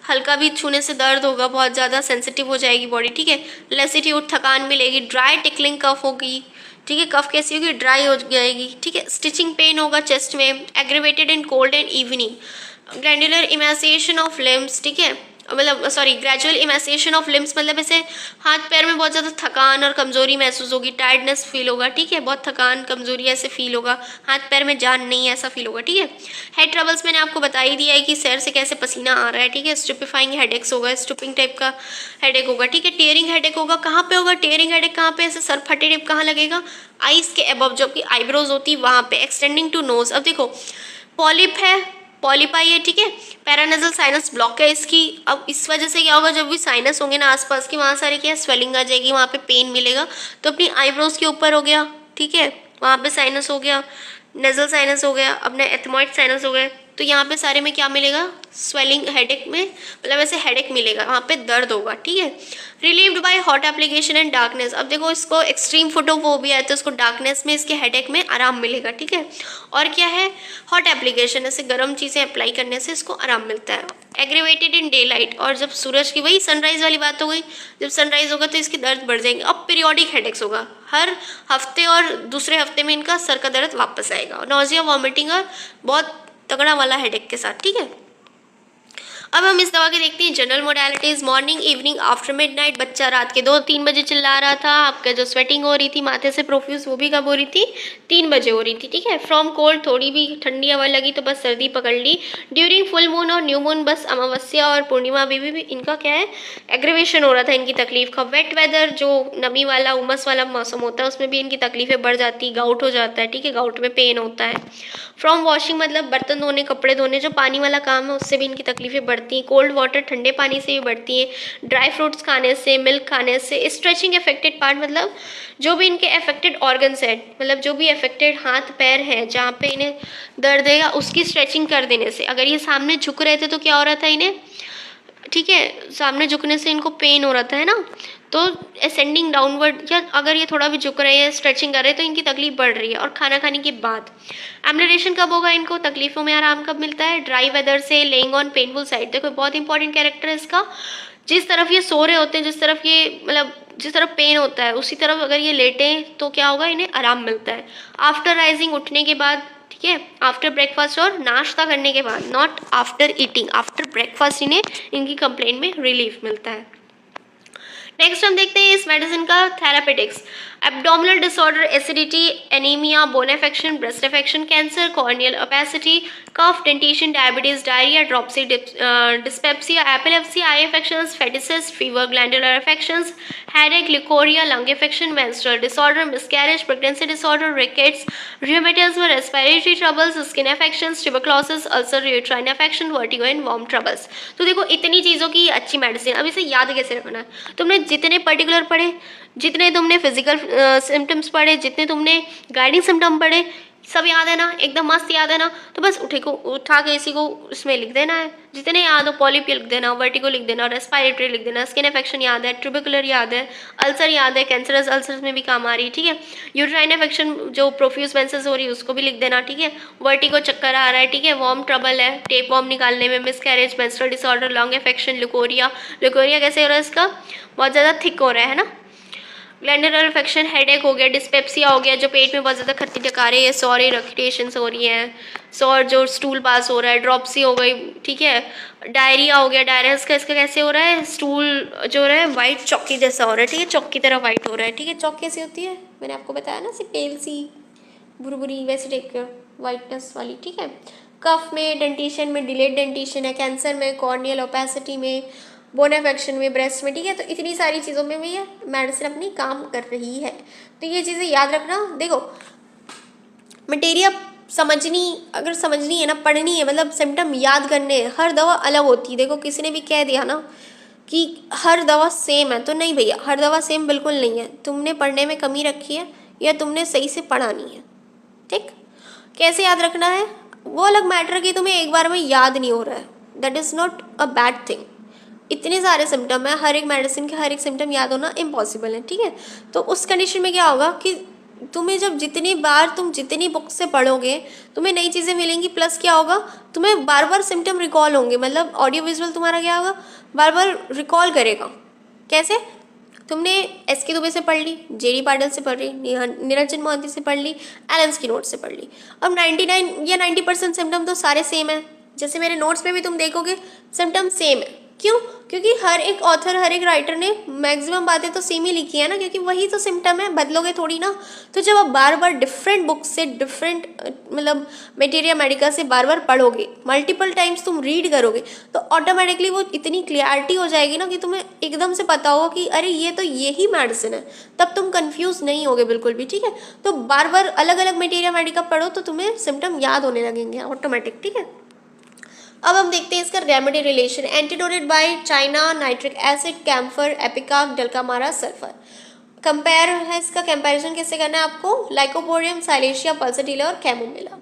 हल्का भी छूने से दर्द होगा, बहुत ज़्यादा सेंसिटिव हो जाएगी बॉडी, ठीक है। लेसिट्यूड, थकान मिलेगी, ड्राई टिकलिंग कफ होगी, ठीक है, कफ कैसी होगी, ड्राई हो जाएगी, ठीक है। स्टिचिंग पेन होगा चेस्ट में, aggravated in cold and evening. Glandular emaciation of limbs, ठीक है, मतलब sorry gradual emaciation of limbs, मतलब ऐसे हाथ पैर में बहुत ज़्यादा थकान और कमज़ोरी महसूस होगी, टायर्डनेस फील होगा, ठीक है, बहुत थकान कमज़ोरी ऐसे फील होगा, हाथ पैर में जान नहीं है ऐसा फील होगा, ठीक है। हेड ट्रबल्स मैंने आपको बता ही दिया है कि सर से कैसे पसीना आ रहा है, ठीक है। स्टूपिफाइंग हेडेक्स होगा, स्टूपिंग टाइप का हेडेक होगा, ठीक है। टेयरिंग हेडेक होगा, कहाँ पे होगा टेयरिंग हेडेक, कहाँ पे, ऐसे सर फटे टाइप कहाँ लगेगा, आईज के अबव, जबकि आईब्रोज होती है वहाँ पे, एक्सटेंडिंग टू नोज। अब देखो पॉलिप है, पॉलीपाई है, ठीक है, पैरानेजल साइनस ब्लॉक है इसकी। अब इस वजह से क्या होगा, जब भी साइनस होंगे ना आसपास के, वहाँ सारे क्या स्वेलिंग आ जाएगी, वहाँ पे पेन मिलेगा, तो अपनी आईब्रोज के ऊपर हो गया, ठीक है, वहाँ पे साइनस हो गया, नेजल साइनस हो गया, अपने एथमॉइड साइनस हो गए, तो यहाँ पे सारे में क्या मिलेगा, स्वेलिंग, हेडेक में मतलब ऐसे हेडेक मिलेगा, वहाँ पे दर्द होगा, ठीक है। Relieved by hot application and darkness, अब देखो इसको एक्सट्रीम फोटोफोबिया है तो इसको डार्कनेस में इसके हेडेक में आराम मिलेगा, ठीक है। और क्या है, हॉट एप्लीकेशन, ऐसे गर्म चीज़ें अप्लाई करने से इसको आराम मिलता है। एग्रीवेटेड इन डे लाइट, और जब सूरज की, वही सनराइज वाली बात हो गई, जब सनराइज होगा तो इसकी दर्द बढ़ जाएंगे। अब पीरियोडिक हेडेक्स होगा, हर हफ्ते और दूसरे हफ्ते में इनका सर का दर्द वापस आएगा। नॉजिया, वॉमिटिंग और बहुत तगड़ा वाला हेडेक के साथ, ठीक है। अब हम इस दवा के देखते हैं general modalities. Morning, evening, after midnight. बच्चा रात के 2-3 बजे चिल्ला रहा था, आपका जो स्वेटिंग हो रही थी माथे से प्रोफ्यूज, वो भी कब हो रही थी, 3 बजे हो रही थी, ठीक है। फ्रॉम कोल्ड, थोड़ी भी ठंडी हवा लगी तो बस सर्दी पकड़ ली। ड्यूरिंग फुल मून और न्यू मून, बस अमावस्या और पूर्णिमा भी इनका क्या है, एग्रीवेशन हो रहा था इनकी तकलीफ का। वेट वेदर, जो नमी वाला उमस वाला मौसम होता है उसमें भी इनकी तकलीफें बढ़ जाती, गाउट हो जाता है, ठीक है, गाउट में पेन होता है। फ्रॉम वॉशिंग, मतलब बर्तन धोने, कपड़े धोने, जो पानी वाला काम है उससे भी इनकी तकलीफें बढ़ती हैं। कोल्ड वाटर, ठंडे पानी से भी बढ़ती हैं। ड्राई फ्रूट्स खाने से, मिल्क खाने से। स्ट्रेचिंग अफेक्टेड पार्ट, मतलब जो भी इनके अफेक्टेड ऑर्गन्स है, मतलब जो भी अफेक्टेड हाथ पैर है जहाँ पे इन्हें दर्द है, उसकी स्ट्रेचिंग कर देने से। अगर ये सामने झुक रहे थे तो क्या हो रहा था इन्हें, ठीक है, सामने झुकने से इनको पेन हो रहा था, है ना, तो असेंडिंग डाउनवर्ड, या अगर ये थोड़ा भी झुक रहे हैं, स्ट्रेचिंग कर रहे हैं तो इनकी तकलीफ बढ़ रही है। और खाना खाने के बाद एम्बलेशन कब होगा, इनको तकलीफों में आराम कब मिलता है, ड्राई वेदर से। लेइंग ऑन पेनफुल साइड, देखो बहुत इंपॉर्टेंट कैरेक्टर है इसका, जिस तरफ ये सो रहे होते हैं, जिस तरफ ये मतलब जिस तरफ पेन होता है उसी तरफ अगर ये लेटे तो क्या होगा, इन्हें आराम मिलता है। आफ्टर राइजिंग, उठने के बाद, ठीक है, आफ्टर ब्रेकफास्ट और नाश्ता करने के बाद, not after eating, after breakfast इन्हें इनकी कंप्लेंट में रिलीफ मिलता है। नेक्स्ट हम देखते हैं इस मेडिसिन का therapeutics. Abdominal disorder, acidity, anaemia, bone affection, breast affection, cancer, corneal opacity, cough, dentition, diabetes, diarrhoea, dropsy, dyspepsia, epilepsy, eye infections, phthisis, fever, glandular affections, headache, leucorrhoea, lung infection, menstrual disorder, miscarriage, pregnancy disorder, rickets, rheumatism, respiratory troubles, skin affections, tuberculosis, ulcer, uterine affection, vertigo and worm troubles. तो देखो इतनी चीज़ों की अच्छी medicine. अब इसे याद कैसे रखना है, तुमने जितने पर्टिकुलर पढ़े, जितने तुमने फिजिकल सिम्टम्स पढ़े, जितने तुमने गाइडिंग सिम्टम पढ़े, सब याद है ना, एकदम मस्त याद है ना, तो बस उठा के इसी को इसमें लिख देना है। जितने याद हो, पॉलिप लिख देना, वर्टिगो लिख देना, रेस्पिरेटरी लिख देना, स्किन इन्फेक्शन याद है, ट्यूबरकुलर याद है, अल्सर याद है, कैंसरस अल्सर्स में भी काम आ रही है, ठीक है। यूट्राइन इन्फेक्शन जो प्रोफ्यूज मेंसेस हो रही है उसको भी लिख देना, ठीक है। वर्टिगो, चक्कर आ रहा है, ठीक है। वॉर्म ट्रबल है, टेप वॉर्म निकालने में, miscarriage, menstrual disorder, lung infection, leucorrhoea, leucorrhoea कैसे हो रहा है इसका, बहुत ज़्यादा थिक हो रहा है ना। ग्लैंडुलर इन्फेक्शन, हेडेक हो गया, डिस्पेप्सिया हो गया, जो पेट में बहुत ज़्यादा खट्टी डकारे है, सॉर इरिटेशंस हो रही हैं, सॉर जो स्टूल पास हो रहा है, ड्रॉपसी हो गई, ठीक है। डायरिया हो गया, डायरिया इसका कैसे हो रहा है, स्टूल जो हो रहा है वाइट चौकी जैसा हो रहा है, ठीक है, चौक की तरह वाइट हो रहा है, ठीक है। चौक कैसी होती है, मैंने आपको बताया ना, सी पेल सी भुरभुरी वैसे टेक वाइटनेस वाली, ठीक है। कफ में, डेंटिशन में, डिलेड डेंटिशन है, कैंसर में, कॉर्नियल ओपेसिटी में, बोन इन्फेक्शन में, ब्रेस्ट में, ठीक है। तो इतनी सारी चीज़ों में भी ये मेडिसिन अपनी काम कर रही है, तो ये चीज़ें याद रखना। देखो मटेरिया अगर समझनी है ना, पढ़नी है, मतलब सिम्टम याद करने हैं, हर दवा अलग होती है। देखो किसी ने भी कह दिया ना कि हर दवा सेम है, तो नहीं भैया, हर दवा सेम बिल्कुल नहीं है। तुमने पढ़ने में कमी रखी है या तुमने सही से पढ़ा नहीं है, ठीक। कैसे याद रखना है वो अलग मैटर कि तुम्हें एक बार में याद नहीं हो रहा है, that is not a bad thing. इतने सारे सिम्टम है, हर एक मेडिसिन के हर एक सिम्टम याद होना इम्पॉसिबल है, ठीक है। तो उस कंडीशन में क्या होगा कि तुम्हें जब जितनी बार तुम जितनी बुक से पढ़ोगे तुम्हें नई चीज़ें मिलेंगी, प्लस क्या होगा, तुम्हें बार बार सिम्टम रिकॉल होंगे। मतलब ऑडियो विजुअल तुम्हारा क्या होगा, बार बार रिकॉल करेगा। कैसे, तुमने एस.के. दुबे से पढ़ ली, जे.डी. पाटिल से पढ़ ली, निरंजन मोहंती से पढ़ ली, एलेंस की नोट से पढ़ ली। अब 99 या 90% सिम्टम तो सारे सेम है। जैसे मेरे नोट्स में भी तुम देखोगे सिम्टम सेम है। क्यों, क्योंकि हर एक ऑथर, हर एक राइटर ने मैक्सिमम बातें तो सेम ही लिखी है ना, क्योंकि वही तो सिम्टम है, बदलोगे थोड़ी ना। तो जब आप बार बार डिफरेंट बुक से, डिफरेंट मतलब मटेरिया मेडिका से बार बार पढ़ोगे, मल्टीपल टाइम्स तुम रीड करोगे, तो ऑटोमेटिकली वो इतनी क्लियरिटी हो जाएगी ना कि तुम्हें एकदम से पता होगा कि अरे ये तो यही मेडिसिन है। तब तुम कंफ्यूज नहीं होगे बिल्कुल भी, ठीक है। तो बार बार अलग अलग मटेरिया मेडिका पढ़ो तो तुम्हें सिम्टम याद होने लगेंगे ऑटोमेटिक, ठीक है। अब हम देखते हैं इसका remedy relation. Antidoted by China, nitric acid, camphor, ipecac, dulcamara, sulphur. Compare है, इसका कंपैरिजन कैसे करना है आपको, लाइकोपोडियम, साइलेशिया, पल्सटीला और कैमोमिला।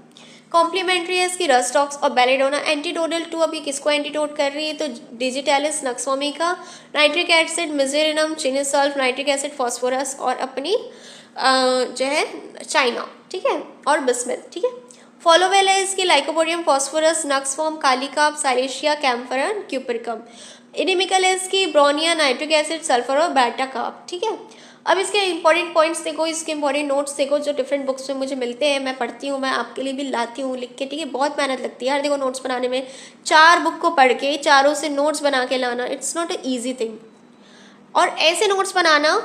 कॉम्प्लीमेंट्री है इसकी रस्टॉक्स और बेलेडोना। एंटीडोडल टू, अभी किसको एंटीडोट कर रही है तो digitalis nux vomica. Nitric acid mezereum, chin sulph, nitric acid phosphorus और अपनी जो है चाइना, ठीक है, और बिस्मिथ, ठीक है। फॉलोवेल है इसकी लाइकोपोडियम फॉस्फोरस, नक्सफॉर्म, कालिकाप, साइलेशिया, कैम्फरा, क्यूपरकम। इनिमिकल है इसकी ब्रोनिया, नाइट्रिक एसिड, सल्फर और बैटा काप, ठीक है। अब इसके इंपॉर्टेंट पॉइंट्स देखो, इसके इंपॉर्टेंट नोट्स देखो जो डिफरेंट बुक्स में मुझे मिलते हैं, मैं पढ़ती हूँ, मैं आपके लिए भी लाती हूँ लिख के, ठीक है। बहुत मेहनत लगती है यार देखो नोट्स बनाने में, 4 बुक को पढ़ के चारों से नोट्स बना के लाना, it's not a easy thing. और ऐसे नोट्स बनाना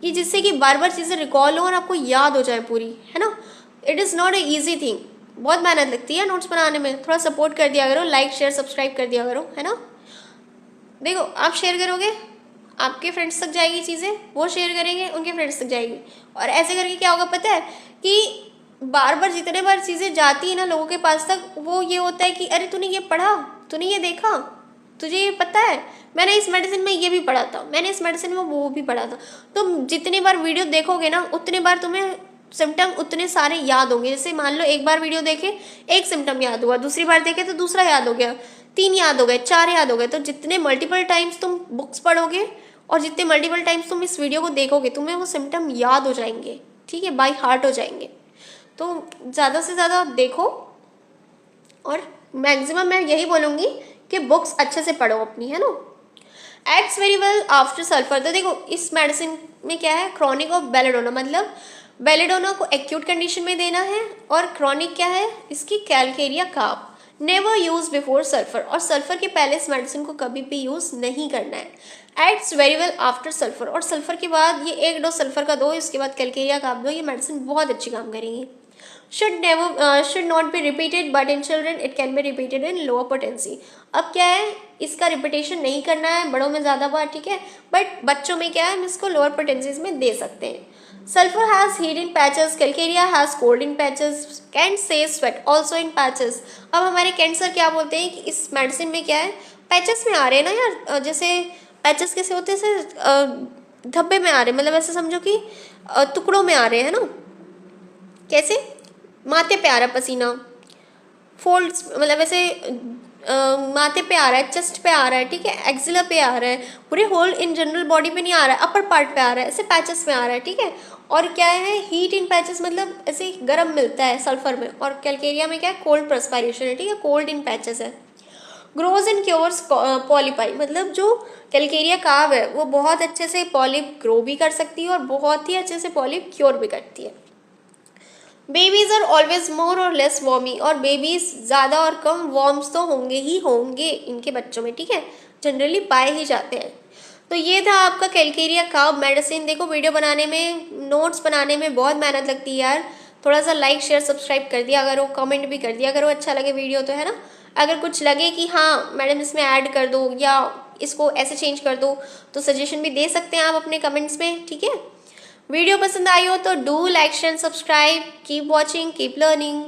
कि जिससे कि बार बार चीज़ें रिकॉल हो और आपको याद हो जाए पूरी, है ना। It is not a easy thing, बहुत मेहनत लगती है नोट्स बनाने में। थोड़ा सपोर्ट कर दिया करो, लाइक शेयर सब्सक्राइब कर दिया करो, है ना। देखो आप शेयर करोगे आपके फ्रेंड्स तक जाएगी चीज़ें, वो शेयर करेंगे उनके फ्रेंड्स तक जाएगी, और ऐसे करके क्या होगा पता है कि बार बार जितने बार चीज़ें जाती है ना लोगों के पास तक, वो ये होता है कि अरे तूने ये पढ़ा, तूने ये देखा, तुझे ये पता है, मैंने इस मेडिसिन में ये भी पढ़ा था, मैंने इस मेडिसिन में वो भी पढ़ा था। तुम जितनी बार वीडियो देखोगे ना उतने बार तुम्हें सिम्टम उतने सारे याद होंगे। जैसे मान लो एक बार वीडियो देखे, एक सिम्टम याद हुआ, दूसरी बार देखे तो दूसरा याद हो गया, 3 याद हो गए, 4 याद हो गए। तो जितने मल्टीपल टाइम्स तुम बुक्स पढ़ोगे और जितने मल्टीपल टाइम्स तुम इस वीडियो को देखोगे, तुम्हें वो सिम्टम याद हो जाएंगे, ठीक है, बाय हार्ट हो जाएंगे। तो ज़्यादा से ज़्यादा देखो, और मैक्सिमम मैं यही बोलूँगी कि बुक्स अच्छे से पढ़ो अपनी, है ना। Acts very well after sulphur. तो देखो इस मेडिसिन में क्या है, क्रॉनिक ऑफ बेलेडोना, मतलब बेलेडोना को एक्यूट कंडीशन में देना है, और क्रॉनिक क्या है इसकी, कैलकेरिया काप। नेवर यूज बिफोर सल्फर, और सल्फर के पहले इस मेडिसिन को कभी भी यूज नहीं करना है। Acts very well after sulphur, और सल्फर के बाद ये 1 डोज सल्फर का दो, इसके बाद कैलकेरिया काप दो, ये मेडिसिन बहुत अच्छी काम करेंगी। should not be repeated, but in children it can be repeated in lower potency। अब क्या है, इसका रिपीटेशन नहीं करना है बड़ों में ज़्यादा बार, ठीक है, बट बच्चों में क्या है हम इसको लोअर पोटेंसीज में दे सकते हैं। Sulfur has heat in patches, calcarea has cold in patches, Kent says sweat also in patches। अब हमारे कैंट सर क्या बोलते हैं कि इस मेडिसिन में क्या है, पैचेस में आ रहे हैं ना यार, जैसे पैचेस कैसे होते हैं, धब्बे में आ रहे हैं, मतलब ऐसे समझो कि टुकड़ों में आ रहे हैं ना, कैसे, माथे पे आ रहा है पसीना, फोल्ड्स मतलब ऐसे माथे पे आ रहा है, चेस्ट पे आ रहा है, ठीक है, एक्सिला पे आ रहा है, पूरे होल इन जनरल बॉडी पे नहीं आ रहा है, अपर पार्ट पे आ रहा है, ऐसे पैचेस में आ रहा है, ठीक है। और क्या है, हीट इन पैचेस मतलब ऐसे गर्म मिलता है सल्फर में, और कैलकेरिया में क्या है, कोल्ड परस्पायरेशन है, ठीक है, कोल्ड इन पैचेस है। ग्रोज इन क्योर्स पॉलीपाई, मतलब जो कैलकेरिया काव है वो बहुत अच्छे से पॉलिप ग्रो भी कर सकती है और बहुत ही अच्छे से पॉलिप क्योर भी करती है। बेबीज आर ऑलवेज मोर और लेस वॉर्मी, और बेबीज ज़्यादा और कम वॉर्म्स तो होंगे ही होंगे इनके बच्चों में, ठीक है, जनरली पाए ही जाते हैं। तो ये था आपका कैलकेरिया काव मेडिसिन। देखो वीडियो बनाने में, नोट्स बनाने में बहुत मेहनत लगती है यार, थोड़ा सा लाइक शेयर सब्सक्राइब कर दिया करो, कमेंट भी कर दिया करो, अच्छा लगे वीडियो तो, है ना। अगर कुछ लगे कि हाँ मैडम इसमें ऐड कर दो या इसको ऐसे चेंज कर दो, तो सजेशन भी दे सकते हैं आप अपने कमेंट्स में, ठीक है। वीडियो पसंद आई हो तो do like share subscribe, keep watching, keep learning.